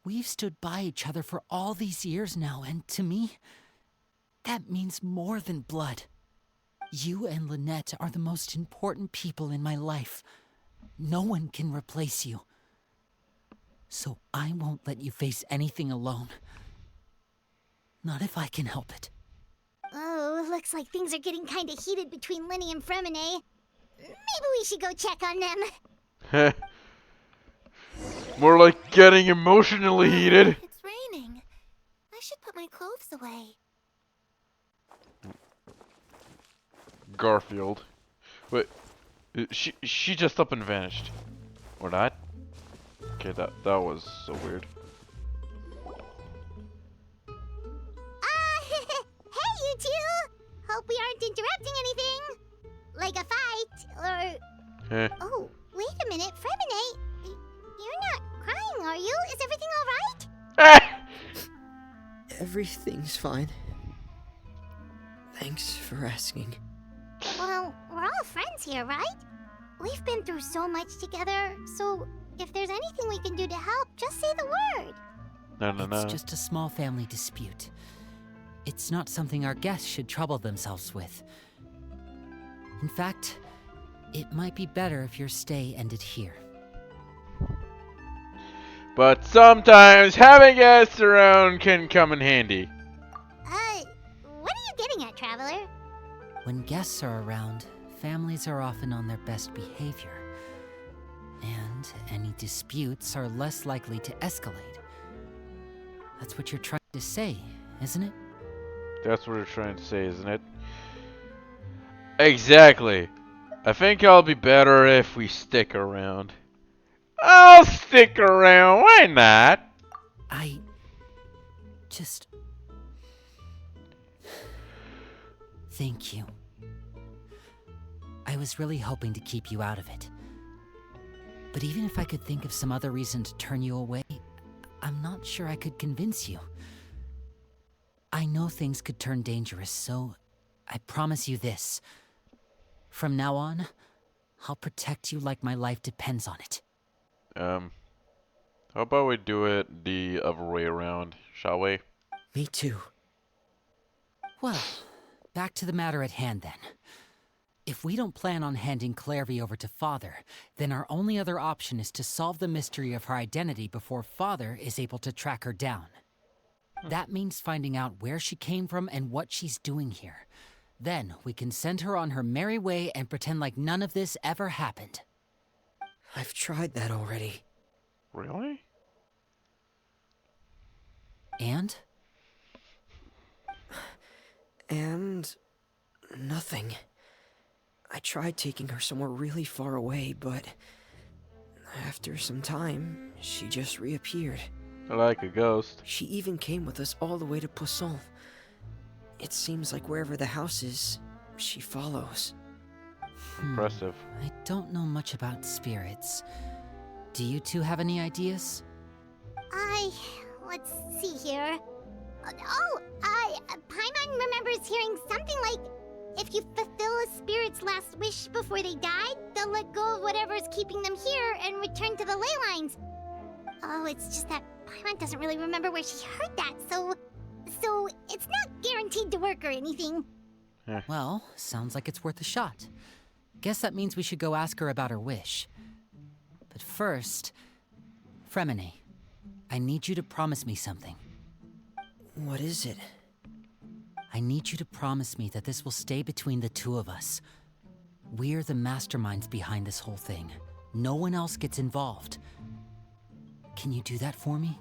we've stood by each other for all these years now, and to me, That means more than blood. You and Lynette are the most important people in my life. No one can replace you. So I won't let you face anything alone. Not if I can help it. Oh, looks like things are getting kind of heated between Linny and Fremine. Maybe we should go check on them. More like getting emotionally heated. It's raining. I should put my clothes away. Garfield. Wait, she just up and vanished. Or not? Okay, that was so weird. Hey, you two! Hope we aren't interrupting anything. Like a fight, or... Oh, wait a minute, Fremine. You're not crying, are you? Is everything alright? Everything's fine. Thanks for asking. Well, we're all friends here, right? We've been through so much together, so if there's anything we can do to help, just say the word. It's just a small family dispute. It's not something our guests should trouble themselves with. In fact, it might be better if your stay ended here. But sometimes having guests around can come in handy. What are you getting at, Traveler? When guests are around, families are often on their best behavior. And any disputes are less likely to escalate. That's what you're trying to say, isn't it? That's what you're trying to say, isn't it? Exactly. I think I'll be better if we stick around. I'll stick around, why not? I just... Thank you. I was really hoping to keep you out of it. But even if I could think of some other reason to turn you away, I'm not sure I could convince you. I know things could turn dangerous, so I promise you this. From now on, I'll protect you like my life depends on it. How about we do it the other way around, shall we? Me too. Well, back to the matter at hand then. If we don't plan on handing Clairvy over to Father, then our only other option is to solve the mystery of her identity before Father is able to track her down. That means finding out where she came from and what she's doing here. Then we can send her on her merry way and pretend like none of this ever happened. I've tried that already. Really? And? And... nothing. I tried taking her somewhere really far away, but... after some time, she just reappeared. Like a ghost. She even came with us all the way to Poisson. It seems like wherever the house is, she follows. Impressive. I don't know much about spirits. Do you two have any ideas? Let's see here. Paimon remembers hearing something like, if you fulfill a spirit's last wish before they die, they'll let go of whatever's keeping them here and return to the ley lines. Oh, it's just that Paimon doesn't really remember where she heard that, so it's not guaranteed to work or anything. Well, sounds like it's worth a shot. Guess that means we should go ask her about her wish. But first, Fremine, I need you to promise me something. What is it? I need you to promise me that this will stay between the two of us. We're the masterminds behind this whole thing. No one else gets involved. Can you do that for me?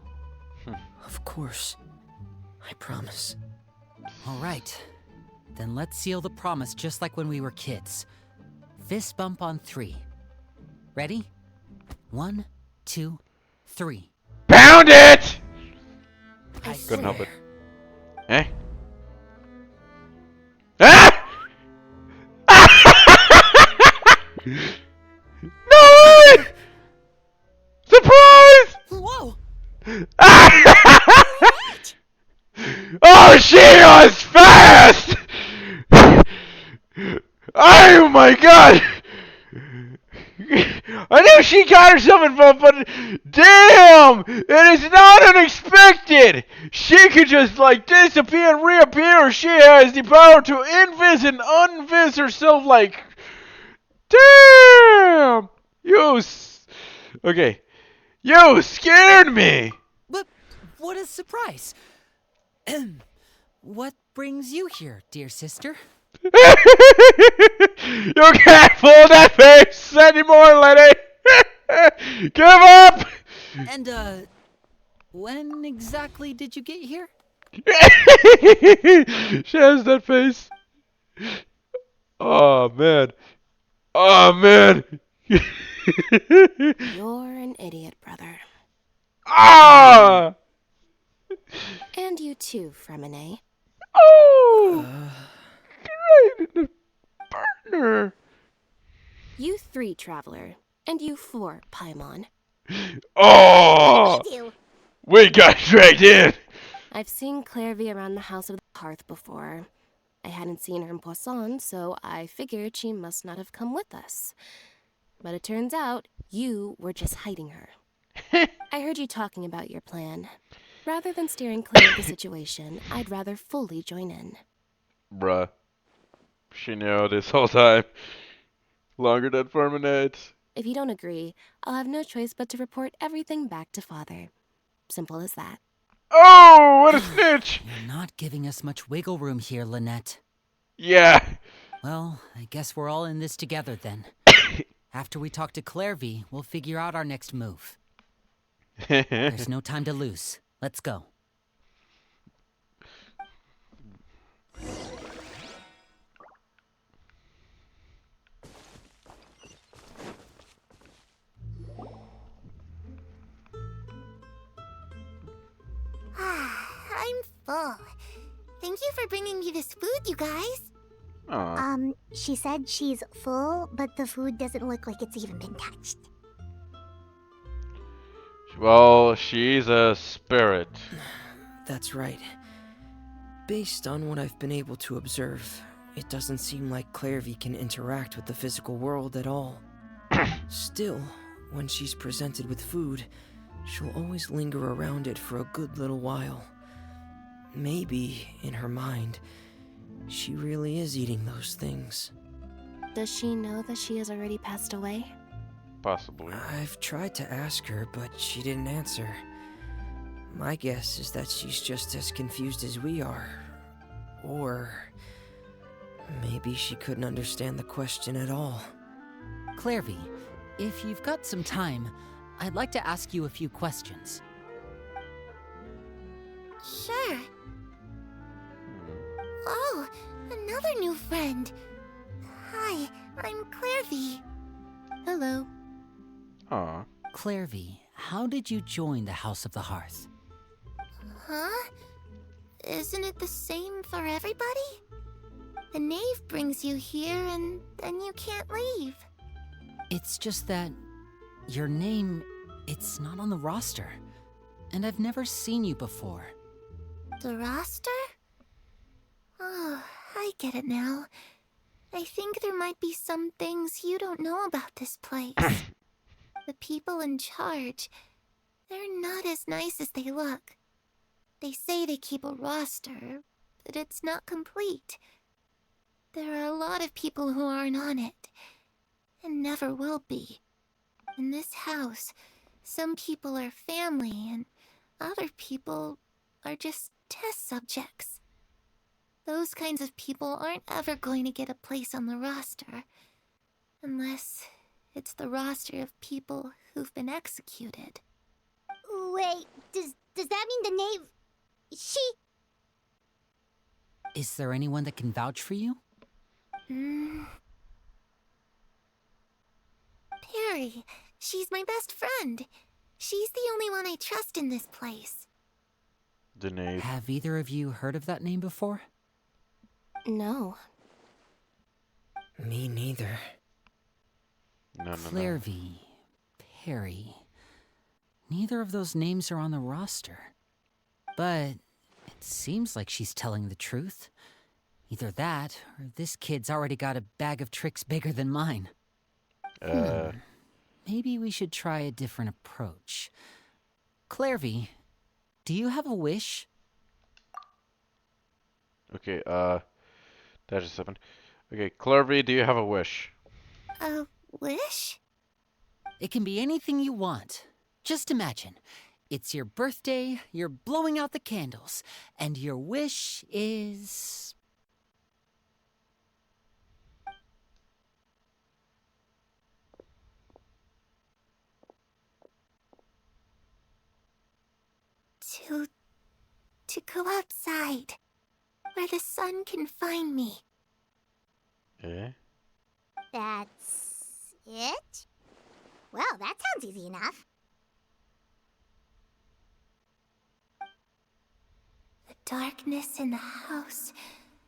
Of course. I promise. All right. Then let's seal the promise just like when we were kids. Fist bump on 3. Ready? 1, 2, 3. Pound it! I Couldn't help it. swear. Eh? Ah! No way! Surprise! Whoa! Oh, she was fast! Oh my god! I knew she got herself involved, but damn! It is not unexpected! She could just, like, disappear and reappear, or she has the power to invis and unvis herself, like... Damn! Okay. You scared me! But what a surprise! What brings you here, dear sister? You can't pull that face anymore, lady! Give up! And, when exactly did you get here? She has that face. Oh, man. Oh, man. You're an idiot, brother. Ah! And you too, Fremine. Oh! Great partner. You 3, Traveler. And you 4, Paimon. Oh! We got dragged in. I've seen Clairvy around the House of the Hearth before. I hadn't seen her in Poisson, so I figured she must not have come with us. But it turns out you were just hiding her. I heard you talking about your plan. Rather than steering clear of the situation, I'd rather fully join in. Bruh. She knew this whole time. Longer than 4 minutes. If you don't agree, I'll have no choice but to report everything back to Father. Simple as that. Oh, what a snitch! You're not giving us much wiggle room here, Lynette. Yeah. Well, I guess we're all in this together then. After we talk to Clairvy, we'll figure out our next move. There's no time to lose. Let's go. I'm full. Thank you for bringing me this food, you guys. She said she's full, but the food doesn't look like it's even been touched. Well, she's a spirit. That's right. Based on what I've been able to observe, it doesn't seem like Clairvy can interact with the physical world at all. Still, when she's presented with food, she'll always linger around it for a good little while. Maybe, in her mind, she really is eating those things. Does she know that she has already passed away? Possibly. I've tried to ask her, but she didn't answer. My guess is that she's just as confused as we are. Or maybe she couldn't understand the question at all. Clairvy, if you've got some time, I'd like to ask you a few questions. Sure. Oh, another new friend. Hi, I'm Clairvy. Hello. Aw. Clairvy, how did you join the House of the Hearth? Huh? Isn't it the same for everybody? The knave brings you here and then you can't leave. It's just that your name, it's not on the roster. And I've never seen you before. The roster? Oh, I get it now. I think there might be some things you don't know about this place. The people in charge, they're not as nice as they look. They say they keep a roster, but it's not complete. There are a lot of people who aren't on it, and never will be. In this house, some people are family, and other people are just test subjects. Those kinds of people aren't ever going to get a place on the roster, unless it's the roster of people who've been executed. Wait, does that mean the knave... She... Is there anyone that can vouch for you? Perry. She's my best friend. She's the only one I trust in this place. The knave. Have either of you heard of that name before? No. Me neither. No. Clairvy, Perry. Neither of those names are on the roster. But it seems like she's telling the truth. Either that, or this kid's already got a bag of tricks bigger than mine. maybe we should try a different approach. Clairvy, do you have a wish? Okay, that just happened. Okay, Clervy, do you have a wish? A wish? It can be anything you want. Just imagine. It's your birthday, you're blowing out the candles, and your wish is... To go outside, where the sun can find me. Eh? That's it? Well, that sounds easy enough. The darkness in the house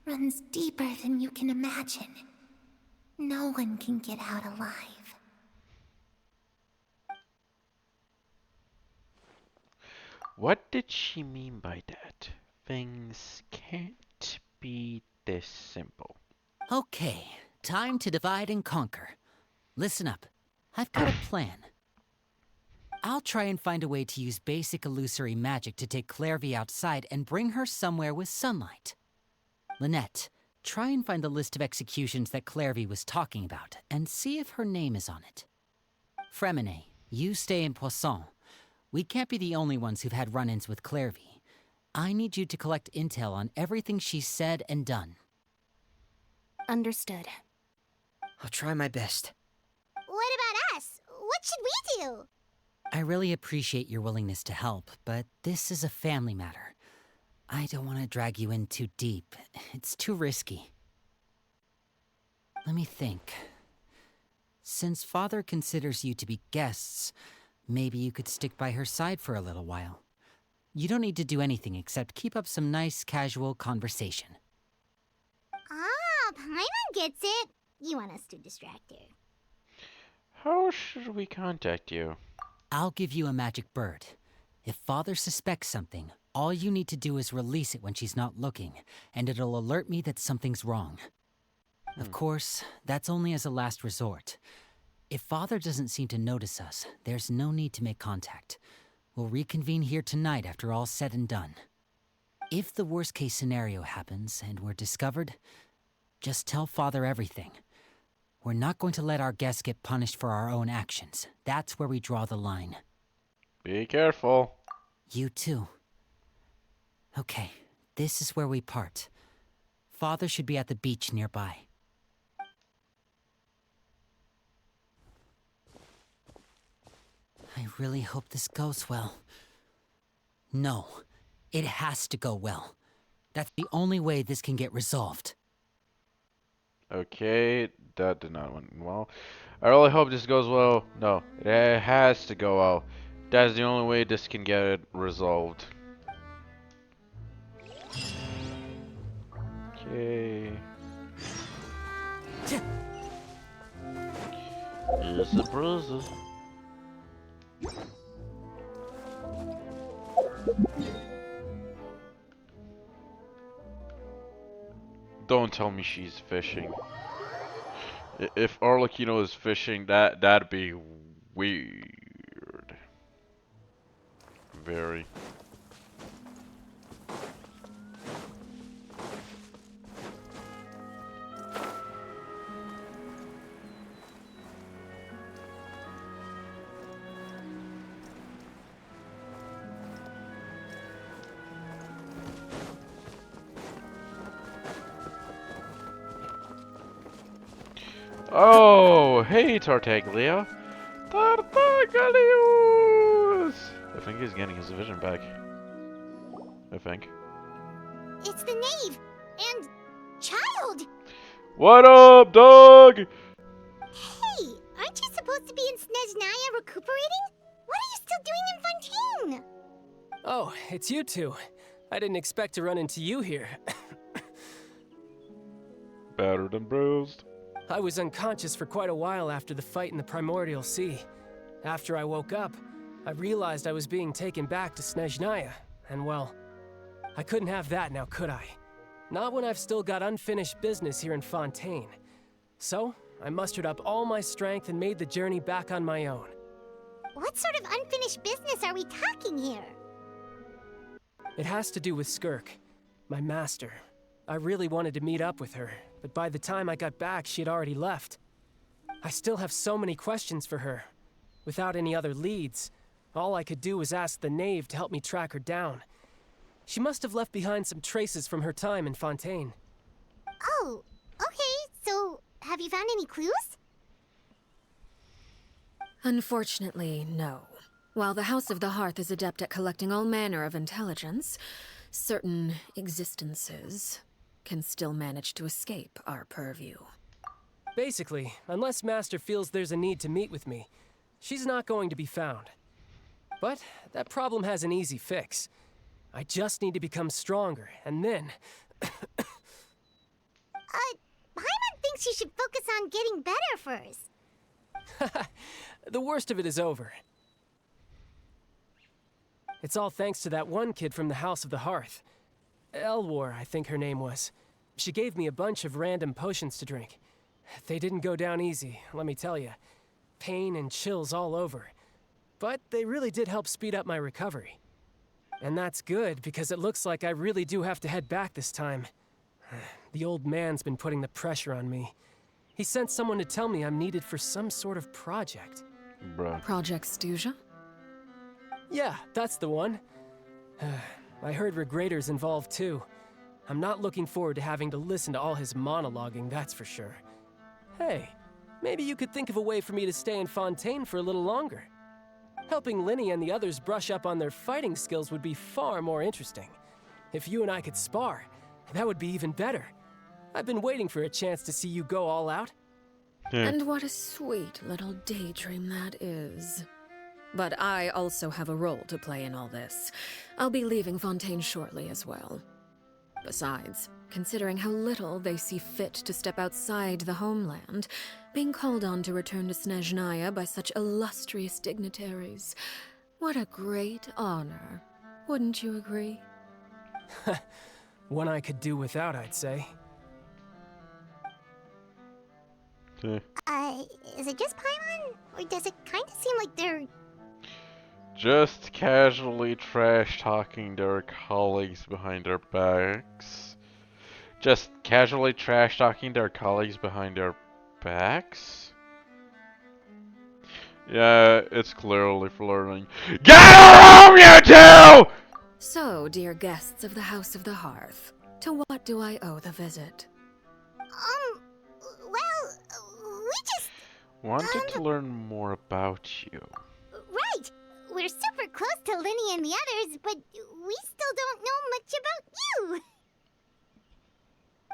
runs deeper than you can imagine. No one can get out alive. What did she mean by that? Things can't be this simple. Okay, time to divide and conquer. Listen up. I've got a plan. I'll try and find a way to use basic illusory magic to take Clairvy outside and bring her somewhere with sunlight. Lynette, try and find the list of executions that Clairvy was talking about and see if her name is on it. Fremine, you stay in Poisson. We can't be the only ones who've had run-ins with Clairvy. I need you to collect intel on everything she's said and done. Understood. I'll try my best. What about us? What should we do? I really appreciate your willingness to help, but this is a family matter. I don't want to drag you in too deep. It's too risky. Let me think. Since Father considers you to be guests, maybe you could stick by her side for a little while. You don't need to do anything except keep up some nice, casual conversation. Ah, Paimon gets it. You want us to distract her. How should we contact you? I'll give you a magic bird. If Father suspects something, all you need to do is release it when she's not looking, and it'll alert me that something's wrong. Of course, that's only as a last resort. If Father doesn't seem to notice us, there's no need to make contact. We'll reconvene here tonight after all's said and done. If the worst-case scenario happens and we're discovered, just tell Father everything. We're not going to let our guests get punished for our own actions. That's where we draw the line. Be careful. You too. Okay, this is where we part. Father should be at the beach nearby. I really hope this goes well. No, it has to go well. That's the only way this can get resolved. Okay, that did not went well. I really hope this goes well. No, it has to go well. That's the only way this can get resolved. Okay. It's a bruiser. Don't tell me she's fishing. If Arlecchino is fishing, that'd be weird. Very. Oh, hey Tartaglia. Tartaglios! I think he's getting his vision back. I think. It's the knave and child. What up, dog? Hey, aren't you supposed to be in Snezhnaya recuperating? What are you still doing in Fontaine? Oh, it's you two. I didn't expect to run into you here. Battered and bruised. I was unconscious for quite a while after the fight in the Primordial Sea. After I woke up, I realized I was being taken back to Snezhnaya, and well, I couldn't have that now, could I? Not when I've still got unfinished business here in Fontaine. So, I mustered up all my strength and made the journey back on my own. What sort of unfinished business are we talking here? It has to do with Skirk, my master. I really wanted to meet up with her, but by the time I got back, she had already left. I still have so many questions for her. Without any other leads, all I could do was ask the knave to help me track her down. She must have left behind some traces from her time in Fontaine. Oh, okay, so have you found any clues? Unfortunately, no. While the House of the Hearth is adept at collecting all manner of intelligence, certain existences can still manage to escape our purview. Basically, unless Master feels there's a need to meet with me, she's not going to be found. But that problem has an easy fix. I just need to become stronger, and then... Paimon thinks you should focus on getting better first. The worst of it is over. It's all thanks to that one kid from the House of the Hearth. Elwar, I think her name was. She gave me a bunch of random potions to drink. They didn't go down easy, let me tell you. Pain and chills all over. But they really did help speed up my recovery. And that's good, because it looks like I really do have to head back this time. The old man's been putting the pressure on me. He sent someone to tell me I'm needed for some sort of project. Bruh. Project Stuja? Yeah, that's the one. I heard Regrader's involved too. I'm not looking forward to having to listen to all his monologuing, that's for sure. Hey, maybe you could think of a way for me to stay in Fontaine for a little longer. Helping Linny and the others brush up on their fighting skills would be far more interesting. If you and I could spar, that would be even better. I've been waiting for a chance to see you go all out. And what a sweet little daydream that is. But I also have a role to play in all this. I'll be leaving Fontaine shortly as well. Besides, considering how little they see fit to step outside the homeland, being called on to return to Snezhnaya by such illustrious dignitaries, what a great honor. Wouldn't you agree? One I could do without, I'd say. Is it just Paimon? Or does it kind of seem like they're... Just casually trash-talking their colleagues behind their backs? Just casually trash-talking their colleagues behind their backs? Yeah, it's clearly flirting. Get a room, you two! So, dear guests of the House of the Hearth, to what do I owe the visit? Well, we just... Wanted to learn more about you. Right! We're super close to Linny and the others, but we still don't know much about you!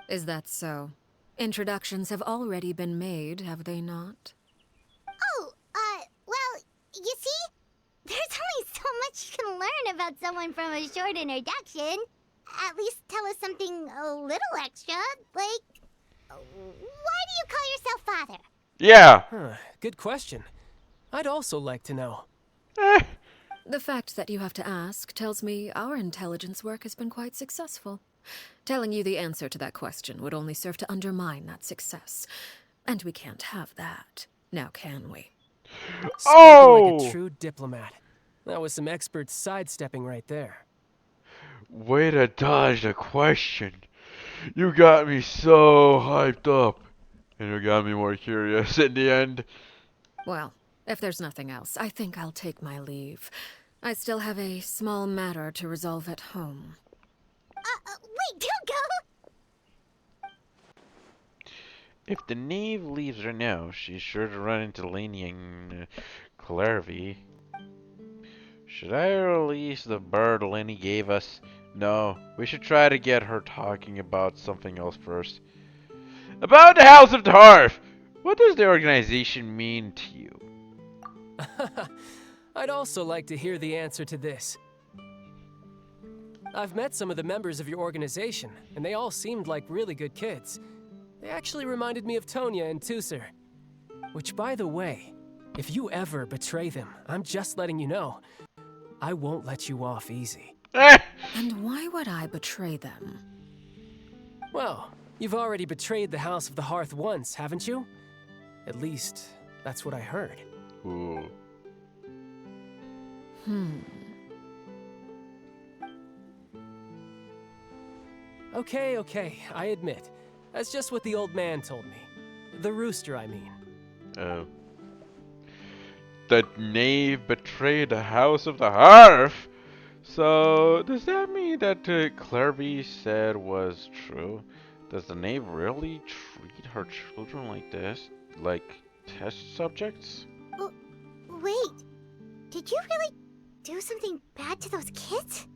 Is that so? Introductions have already been made, have they not? Oh, well, you see? There's only so much you can learn about someone from a short introduction. At least tell us something a little extra, like... Why do you call yourself father? Yeah! Good question. I'd also like to know. The fact that you have to ask tells me our intelligence work has been quite successful. Telling you the answer to that question would only serve to undermine that success. And we can't have that, now can we? Spoken like a true diplomat. That was some expert sidestepping right there. Way to dodge the question. You got me so hyped up. And you got me more curious in the end. Well, if there's nothing else, I think I'll take my leave. I still have a small matter to resolve at home. Wait, don't go! If the knave leaves her now, she's sure to run into Lainey and Clarvey. Should I release the bird Lenny gave us? No, we should try to get her talking about something else first. About the House of the Hearth! What does the organization mean to you? I'd also like to hear the answer to this. I've met some of the members of your organization, and they all seemed like really good kids. They actually reminded me of Tonya and Tusser. Which, by the way, if you ever betray them, I'm just letting you know, I won't let you off easy. And why would I betray them? Well, you've already betrayed the House of the Hearth once, haven't you? At least, that's what I heard. Ooh. Okay, I admit. That's just what the old man told me. The rooster, I mean. Oh. The knave betrayed the house of the hearth! So, does that mean that Clarby said was true? Does the knave really treat her children like this? Like test subjects? Wait, did you really do something bad to those kids?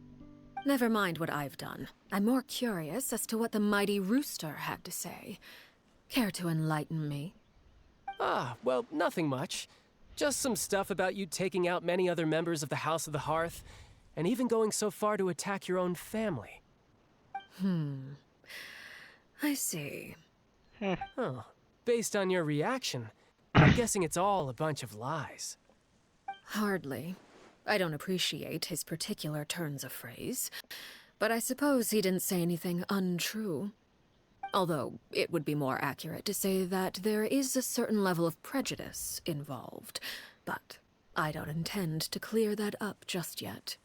Never mind what I've done. I'm more curious as to what the mighty rooster had to say. Care to enlighten me? Well, nothing much. Just some stuff about you taking out many other members of the House of the Hearth, and even going so far to attack your own family. I see. Oh, based on your reaction, I'm guessing it's all a bunch of lies. Hardly. I don't appreciate his particular turns of phrase, but I suppose he didn't say anything untrue. Although, it would be more accurate to say that there is a certain level of prejudice involved, but I don't intend to clear that up just yet.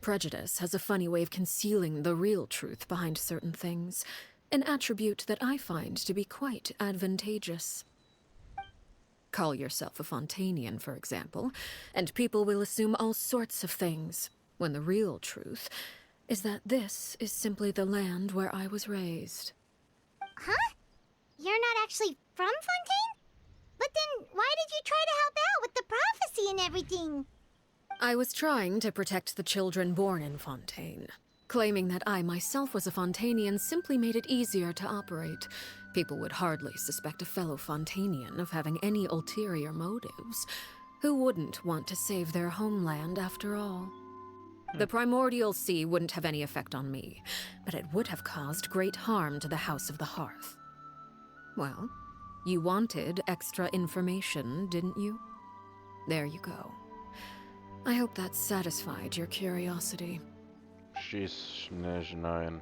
Prejudice has a funny way of concealing the real truth behind certain things, an attribute that I find to be quite advantageous. Call yourself a Fontanian, for example, and people will assume all sorts of things, when the real truth is that this is simply the land where I was raised. Huh? You're not actually from Fontaine? But then why did you try to help out with the prophecy and everything? I was trying to protect the children born in Fontaine. Claiming that I myself was a Fontanian simply made it easier to operate. People would hardly suspect a fellow Fontanian of having any ulterior motives. Who wouldn't want to save their homeland after all? The primordial sea wouldn't have any effect on me, but it would have caused great harm to the House of the Hearth. Well, you wanted extra information, didn't you? There you go. I hope that satisfied your curiosity. She's 9.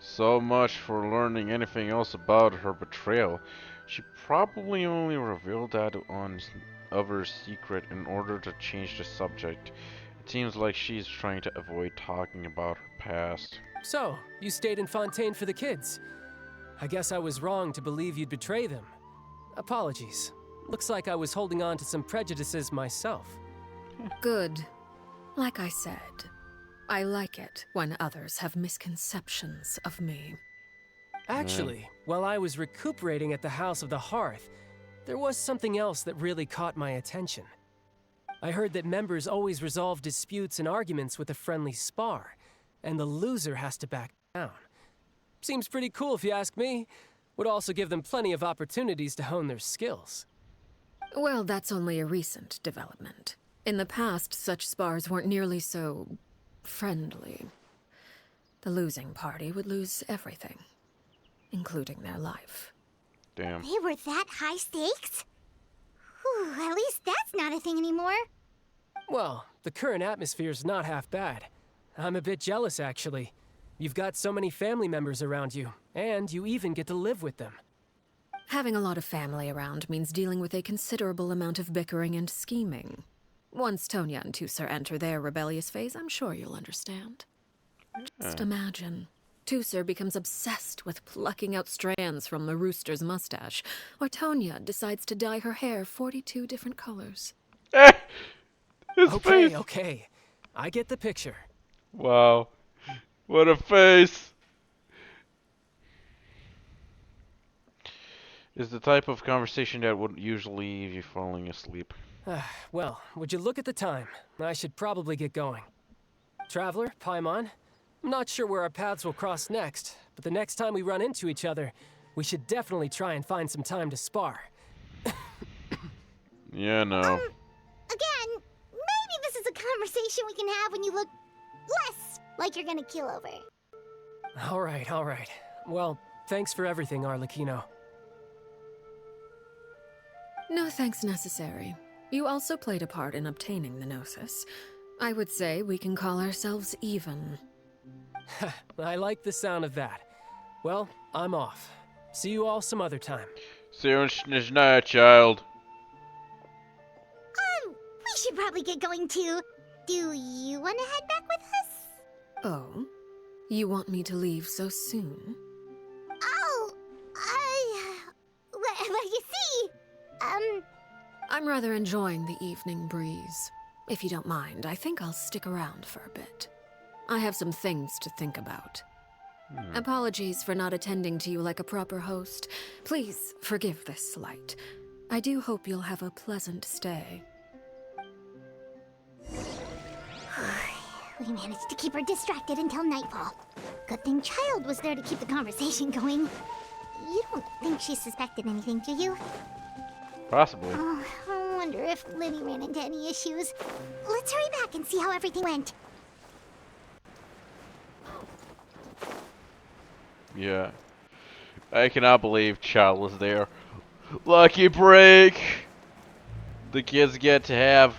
So much for learning anything else about her betrayal. She probably only revealed that on other's secret in order to change the subject. It seems like she's trying to avoid talking about her past. So, you stayed in Fontaine for the kids. I guess I was wrong to believe you'd betray them. Apologies. Looks like I was holding on to some prejudices myself. Good. Like I said, I like it when others have misconceptions of me. Actually, while I was recuperating at the House of the Hearth, there was something else that really caught my attention. I heard that members always resolve disputes and arguments with a friendly spar, and the loser has to back down. Seems pretty cool if you ask me. Would also give them plenty of opportunities to hone their skills. Well, that's only a recent development. In the past, such spars weren't nearly so friendly. The losing party would lose everything, including their life. Damn. They were that high stakes? Whew, at least that's not a thing anymore. Well, the current atmosphere's not half bad. I'm a bit jealous, actually. You've got so many family members around you, and you even get to live with them. Having a lot of family around means dealing with a considerable amount of bickering and scheming. Once Tonya and Tusser enter their rebellious phase, I'm sure you'll understand. Just imagine. Tusser becomes obsessed with plucking out strands from the rooster's mustache, or Tonya decides to dye her hair 42 different colors. Okay. I get the picture. Wow. What a face. Is the type of conversation that would usually leave you falling asleep. Well, would you look at the time? I should probably get going. Traveler, Paimon, I'm not sure where our paths will cross next, but the next time we run into each other, we should definitely try and find some time to spar. Yeah, no. Again, maybe this is a conversation we can have when you look less like you're gonna kill over. All right. Well, thanks for everything, Arlecchino. No thanks necessary. You also played a part in obtaining the Gnosis. I would say we can call ourselves even. I like the sound of that. Well, I'm off. See you all some other time. Soon's night, child. We should probably get going too. Do you want to head back with us? Oh? You want me to leave so soon? Oh, well, you see, I'm rather enjoying the evening breeze. If you don't mind, I think I'll stick around for a bit. I have some things to think about. Apologies for not attending to you like a proper host. Please forgive this slight. I do hope you'll have a pleasant stay. We managed to keep her distracted until nightfall. Good thing Child was there to keep the conversation going. You don't think she suspected anything, do you? Possibly. Oh, I wonder if Liddy ran into any issues. Let's hurry back and see how everything went. Yeah. I cannot believe Child was there. Lucky break! The kids get to have.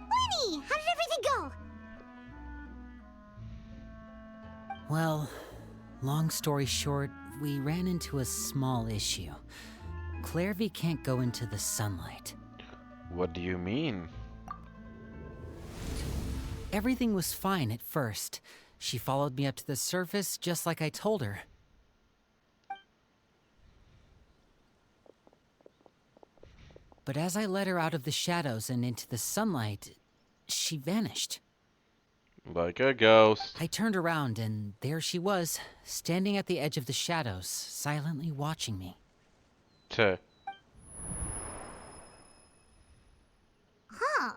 Lenny, how did everything go? Well, long story short, we ran into a small issue. Clairvy can't go into the sunlight. What do you mean? Everything was fine at first. She followed me up to the surface just like I told her. But as I led her out of the shadows and into the sunlight, she vanished. Like a ghost. I turned around and there she was, standing at the edge of the shadows, silently watching me. Tuh. Huh.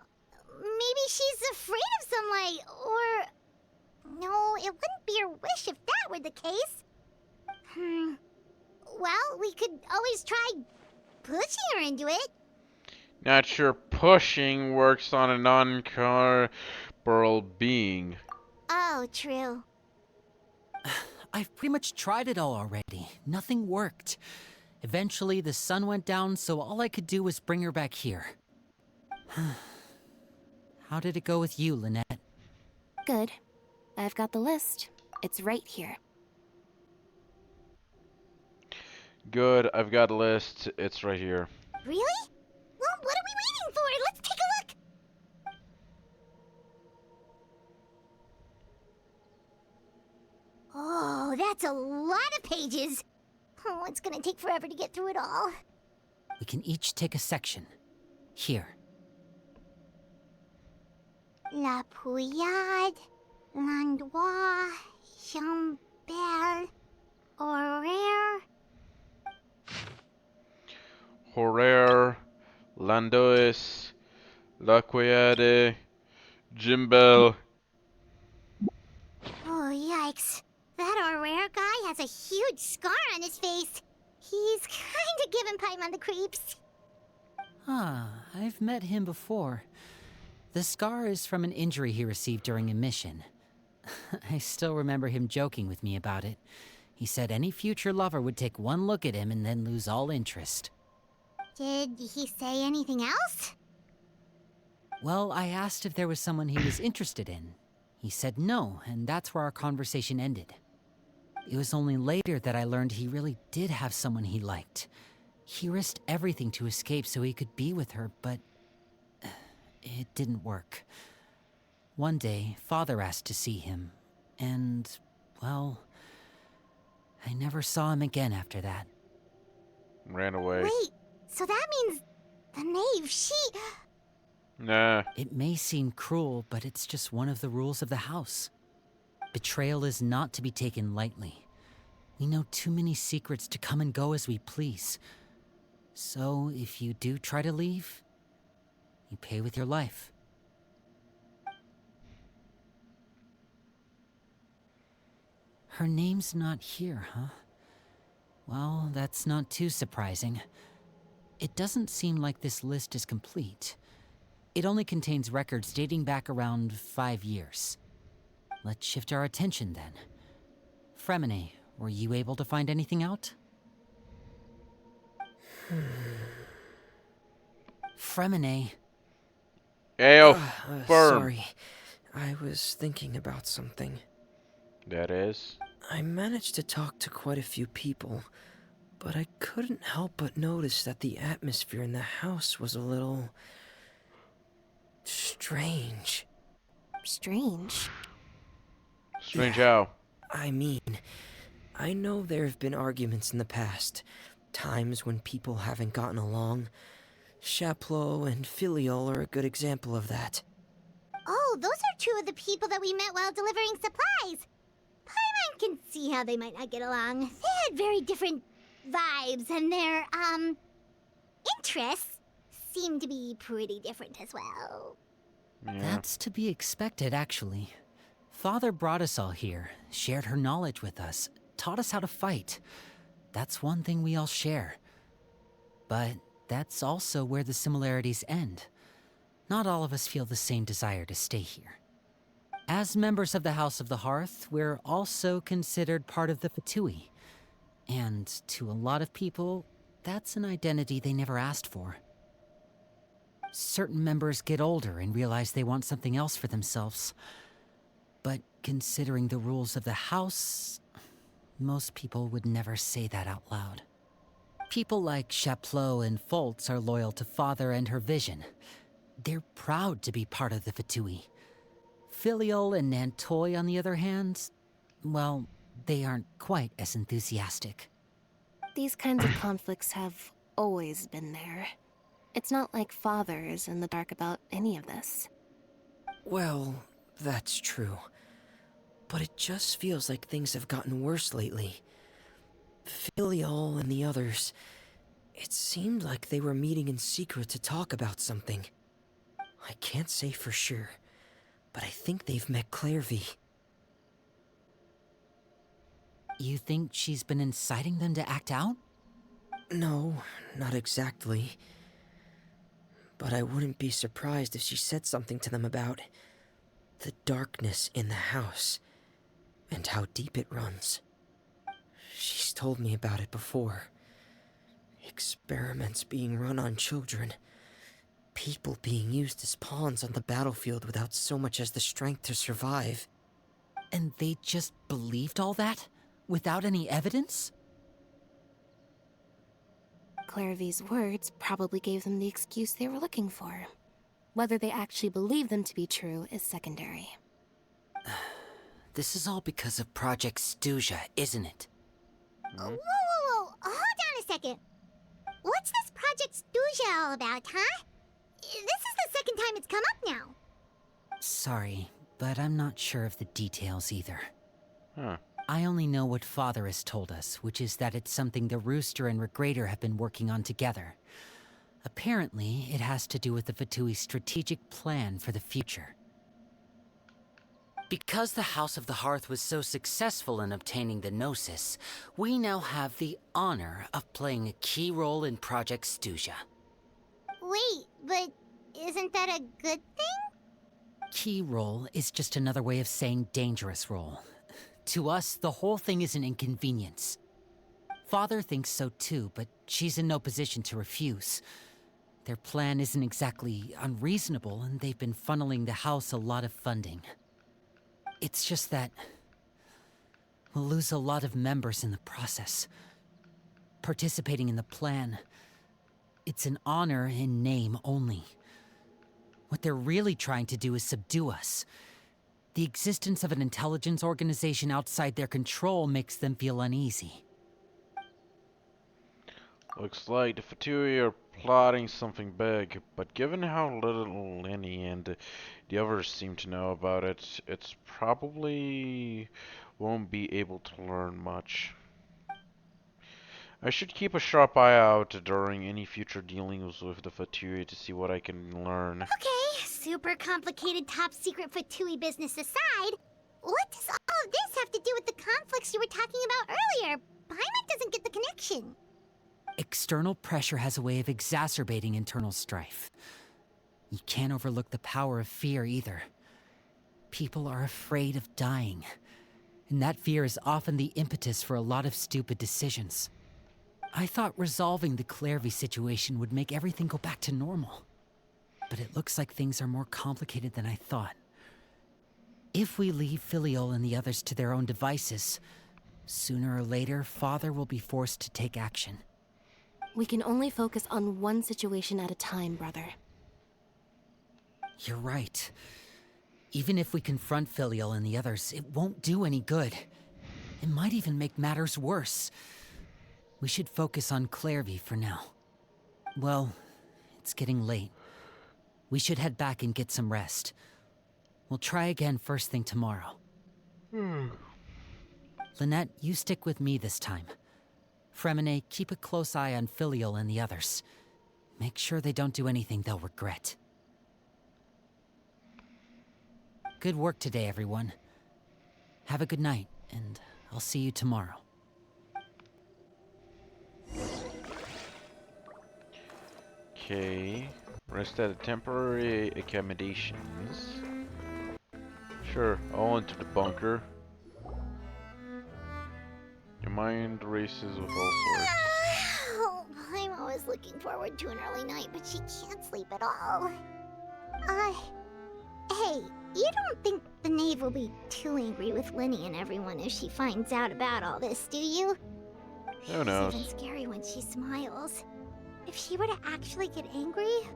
Maybe she's afraid of sunlight, or... No, it wouldn't be her wish if that were the case. Well, we could always try pushing her into it. Not sure pushing works on a non-corporeal being. Oh, true. I've pretty much tried it all already. Nothing worked. Eventually, the sun went down, so all I could do was bring her back here. How did it go with you, Lynette? Good. I've got the list. It's right here. Good, I've got a list. It's right here. Really? Well, what are we waiting for? Let's take a look! Oh, that's a lot of pages. Oh, it's gonna take forever to get through it all. We can each take a section. Here. La Pouillade, L'Endroit, Chambel, Horaire. Horaire, Landois, Laqueade, Jimbel. Oh, yikes. That Horaire guy has a huge scar on his face. He's kinda giving Paimon the creeps. Ah, I've met him before. The scar is from an injury he received during a mission. I still remember him joking with me about it. He said any future lover would take one look at him and then lose all interest. Did he say anything else? Well, I asked if there was someone he was interested in. He said no, and that's where our conversation ended. It was only later that I learned he really did have someone he liked. He risked everything to escape so he could be with her, but it didn't work. One day, Father asked to see him, and, well, I never saw him again after that. Ran away. Wait, so that means the knave, she... Nah. It may seem cruel, but it's just one of the rules of the house. Betrayal is not to be taken lightly. We know too many secrets to come and go as we please. So, if you do try to leave, you pay with your life. Her name's not here, huh? Well, that's not too surprising. It doesn't seem like this list is complete. It only contains records dating back around 5 years. Let's shift our attention then. Fremine, were you able to find anything out? Fremine. Ayo, firm. Sorry. I was thinking about something. That is? I managed to talk to quite a few people, but I couldn't help but notice that the atmosphere in the house was a little... strange. Strange? Strange how? I mean, I know there have been arguments in the past, times when people haven't gotten along. Chaplot and Filiol are a good example of that. Oh, those are two of the people that we met while delivering supplies. Paimon can see how they might not get along. They had very different vibes, and their, interests seem to be pretty different as well. Yeah. That's to be expected, actually. Father brought us all here, shared her knowledge with us, taught us how to fight. That's one thing we all share. But that's also where the similarities end. Not all of us feel the same desire to stay here. As members of the House of the Hearth, we're also considered part of the Fatui. And to a lot of people, that's an identity they never asked for. Certain members get older and realize they want something else for themselves. But considering the rules of the House, most people would never say that out loud. People like Chaplot and Foltz are loyal to Father and her vision. They're proud to be part of the Fatui. Filiol and Nantoy, on the other hand, well, they aren't quite as enthusiastic. These kinds of conflicts have always been there. It's not like Father is in the dark about any of this. Well, that's true. But it just feels like things have gotten worse lately. Filiol and the others, it seemed like they were meeting in secret to talk about something. I can't say for sure, but I think they've met Clairvy. You think she's been inciting them to act out? No, not exactly. But I wouldn't be surprised if she said something to them about the darkness in the house and how deep it runs. She's told me about it before. Experiments being run on children. People being used as pawns on the battlefield without so much as the strength to survive. And they just believed all that? Without any evidence? Clairvy's words probably gave them the excuse they were looking for. Whether they actually believe them to be true is secondary. This is all because of Project Stuja, isn't it? Whoa, whoa, whoa! Hold on a second. What's this Project Stuja all about, huh? This is the second time it's come up now. Sorry, but I'm not sure of the details either. Huh. I only know what Father has told us, which is that it's something the Rooster and Regrader have been working on together. Apparently, it has to do with the Fatui's strategic plan for the future. Because the House of the Hearth was so successful in obtaining the Gnosis, we now have the honor of playing a key role in Project Stuja. Wait, but isn't that a good thing? Key role is just another way of saying dangerous role. To us, the whole thing is an inconvenience. Father thinks so too, but she's in no position to refuse. Their plan isn't exactly unreasonable, and they've been funneling the house a lot of funding. It's just that we'll lose a lot of members in the process. Participating in the plan, it's an honor in name only. What they're really trying to do is subdue us. The existence of an intelligence organization outside their control makes them feel uneasy. Looks like the Fatui are plotting something big, but given how little Lenny and the others seem to know about it, it's probably won't be able to learn much. I should keep a sharp eye out during any future dealings with the Fatui to see what I can learn. Okay, super complicated top secret Fatui business aside, what does all of this have to do with the conflicts you were talking about earlier? Paimon doesn't get the connection. External pressure has a way of exacerbating internal strife. You can't overlook the power of fear either. People are afraid of dying. And that fear is often the impetus for a lot of stupid decisions. I thought resolving the Clairvy situation would make everything go back to normal. But it looks like things are more complicated than I thought. If we leave Filiol and the others to their own devices, sooner or later, Father will be forced to take action. We can only focus on one situation at a time, brother. You're right. Even if we confront Filiol and the others, it won't do any good. It might even make matters worse. We should focus on Clairvy for now. Well, it's getting late. We should head back and get some rest. We'll try again first thing tomorrow. Lynette, you stick with me this time. Fremine, keep a close eye on Filiol and the others. Make sure they don't do anything they'll regret. Good work today, everyone. Have a good night, and I'll see you tomorrow. Okay. Rest at a temporary accommodations. Sure, I'll enter the bunker. Your mind races with all sorts. Oh, I'm always looking forward to an early night, but she can't sleep at all. Hey, you don't think the knave will be too angry with Lenny and everyone if she finds out about all this, do you? Who knows? It's even scary when she smiles. If she were to actually get angry...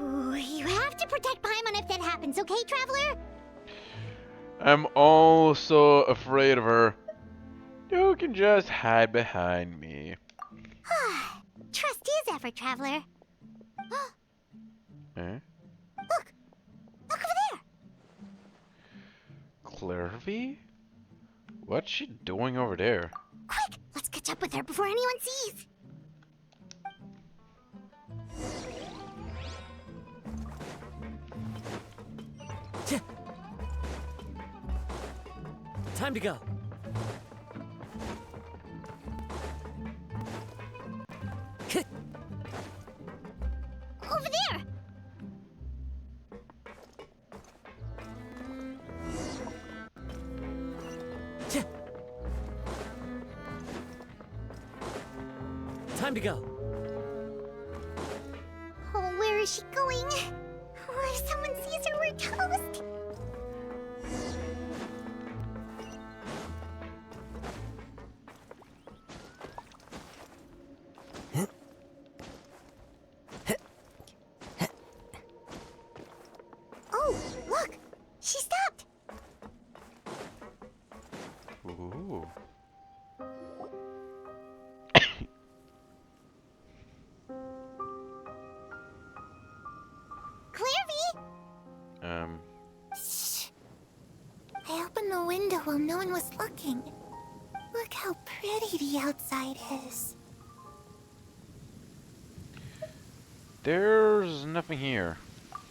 Ooh, you have to protect Paimon if that happens, okay, Traveler? I'm also afraid of her. You can just hide behind me. Trust is ever, Traveler. Eh? Look! Look over there! Clairvy? What's she doing over there? Quick! Let's catch up with her before anyone sees! Time to go. Over there! Time to go. Oh, where is she going? Oh, if someone sees her, we're toast! Oh, look! She stopped! Ooh. Clairvy! Shh. I opened the window while no one was looking. Look how pretty the outside is. There's nothing here.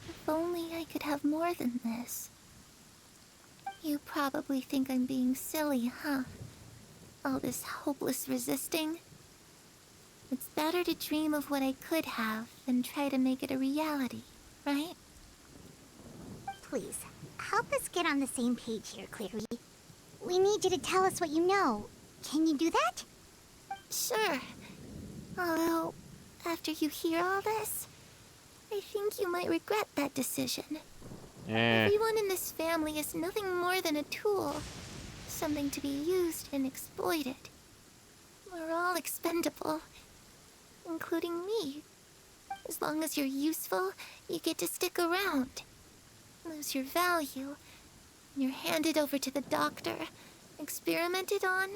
If only I could have more than this. You probably think I'm being silly, huh? All this hopeless resisting. It's better to dream of what I could have than try to make it a reality, right? Please, help us get on the same page here, Clary. We need you to tell us what you know. Can you do that? Sure. Although, after you hear all this, I think you might regret that decision. Everyone in this family is nothing more than a tool. Something to be used and exploited. We're all expendable. Including me. As long as you're useful, you get to stick around. Lose your value. And you're handed over to the doctor, experimented on,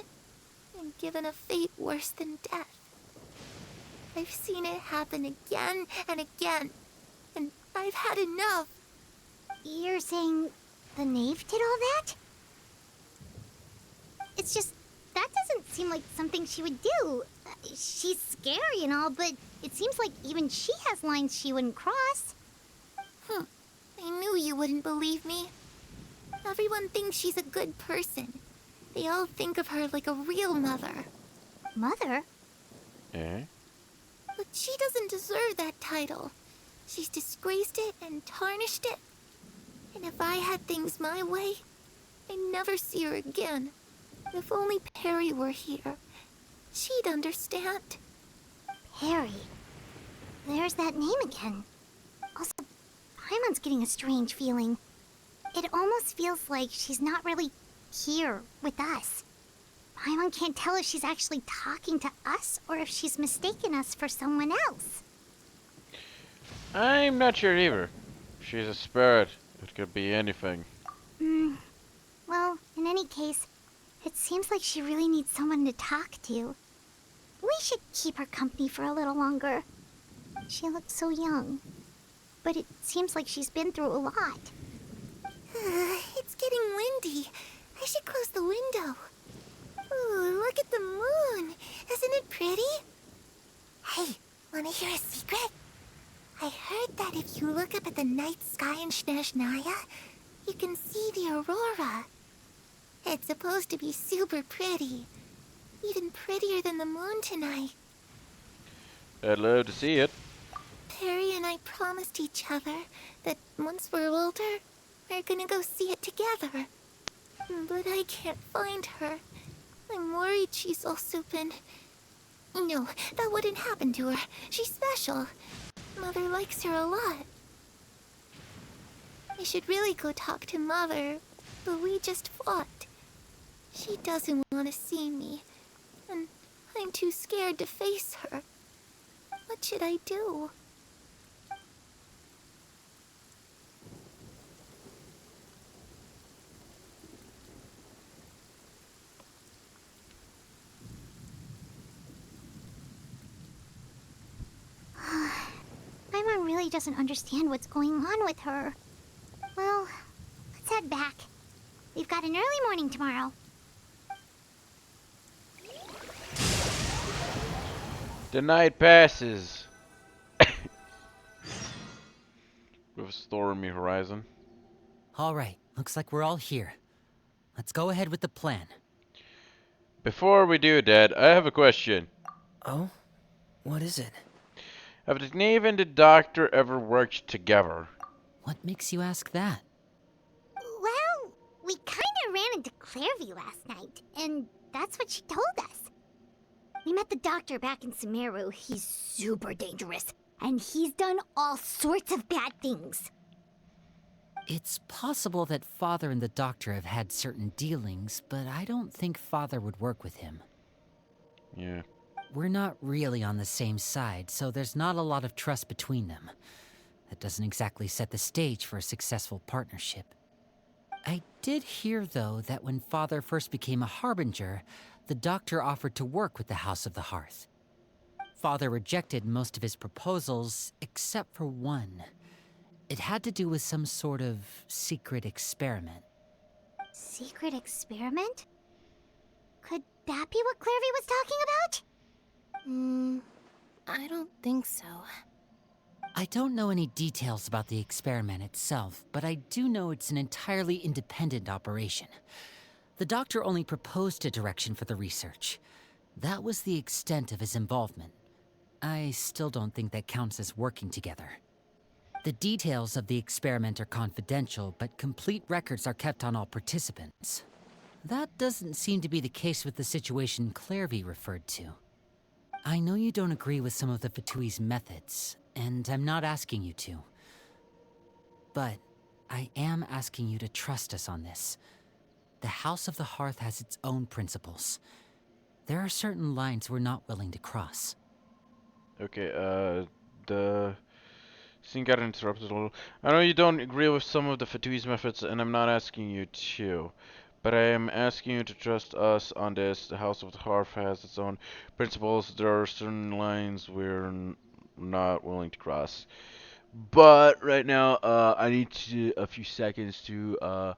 and given a fate worse than death. I've seen it happen again and again, and I've had enough. You're saying the knave did all that? It's just, that doesn't seem like something she would do. She's scary and all, but it seems like even she has lines she wouldn't cross. I knew you wouldn't believe me. Everyone thinks she's a good person. They all think of her like a real mother. Mother? Eh? But she doesn't deserve that title. She's disgraced it and tarnished it. And if I had things my way, I never see her again. If only Perry were here, she'd understand. Perry. There's that name again. Also, Paimon's getting a strange feeling. It almost feels like she's not really here with us. Paimon can't tell if she's actually talking to us or if she's mistaken us for someone else. I'm not sure either. She's a spirit. It could be anything. Well, in any case, it seems like she really needs someone to talk to. We should keep her company for a little longer. She looks so young. But it seems like she's been through a lot. It's getting windy. I should close the window. Ooh, look at the moon. Isn't it pretty? Hey, wanna hear a secret? I heard that if you look up at the night sky in Snezhnaya, you can see the aurora. It's supposed to be super pretty. Even prettier than the moon tonight. I'd love to see it. Perry and I promised each other that once we're older, we're gonna go see it together. But I can't find her. I'm worried she's also been... No, that wouldn't happen to her. She's special. Mother likes her a lot. I should really go talk to Mother, but we just fought. She doesn't want to see me, and I'm too scared to face her. What should I do? Paimon really doesn't understand what's going on with her. Well, let's head back. We've got an early morning tomorrow. The night passes. With a stormy horizon. Alright, looks like we're all here. Let's go ahead with the plan. Before we do that, I have a question. Oh? What is it? Have the knave and the doctor ever worked together? What makes you ask that? Well, we kinda ran into Clairvy last night, and that's what she told us. We met the doctor back in Sumeru. He's super dangerous, and he's done all sorts of bad things. It's possible that Father and the Doctor have had certain dealings, but I don't think Father would work with him. Yeah. We're not really on the same side, so there's not a lot of trust between them. That doesn't exactly set the stage for a successful partnership. I did hear, though, that when Father first became a Harbinger, the Doctor offered to work with the House of the Hearth. Father rejected most of his proposals, except for one. It had to do with some sort of secret experiment. Secret experiment? Could that be what Clairvy was talking about? I don't think so. I don't know any details about the experiment itself, but I do know it's an entirely independent operation. The Doctor only proposed a direction for the research. That was the extent of his involvement. I still don't think that counts as working together. The details of the experiment are confidential, but complete records are kept on all participants. That doesn't seem to be the case with the situation Clairvy referred to. I know you don't agree with some of the Fatui's methods, and I'm not asking you to. But I am asking you to trust us on this. The House of the Hearth has its own principles. There are certain lines we're not willing to cross. Okay, the scene got interrupted a little. I know you don't agree with some of the Fatui's methods, and I'm not asking you to. But I am asking you to trust us on this. The House of the Hearth has its own principles. There are certain lines we're not willing to cross. But right now, I need a few seconds to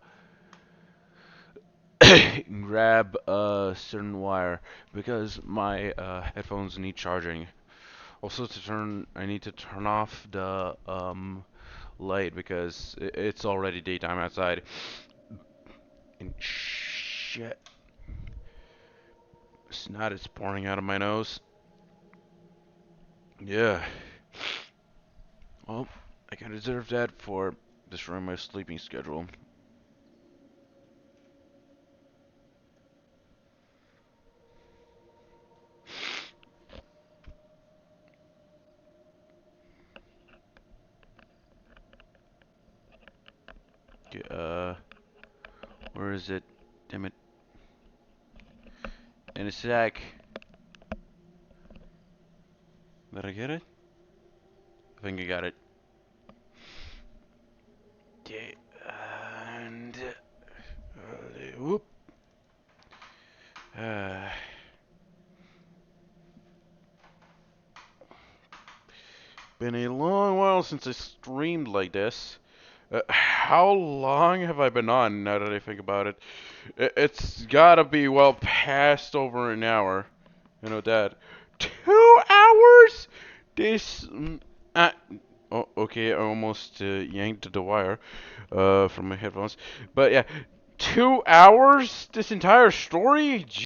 grab a certain wire because my headphones need charging. Also, I need to turn off the light because it's already daytime outside. And shit, snot is pouring out of my nose. Yeah. Well, I can deserve that for destroying my sleeping schedule. is it? Damn it. In a sec. Did I get it? I think I got it. Okay, and whoop. Been a long while since I streamed like this. How long have I been on? Now that I think about it, it's gotta be well past over an hour. You know that. 2 hours? This. Oh, okay, I almost yanked the wire from my headphones. But yeah, 2 hours? This entire story?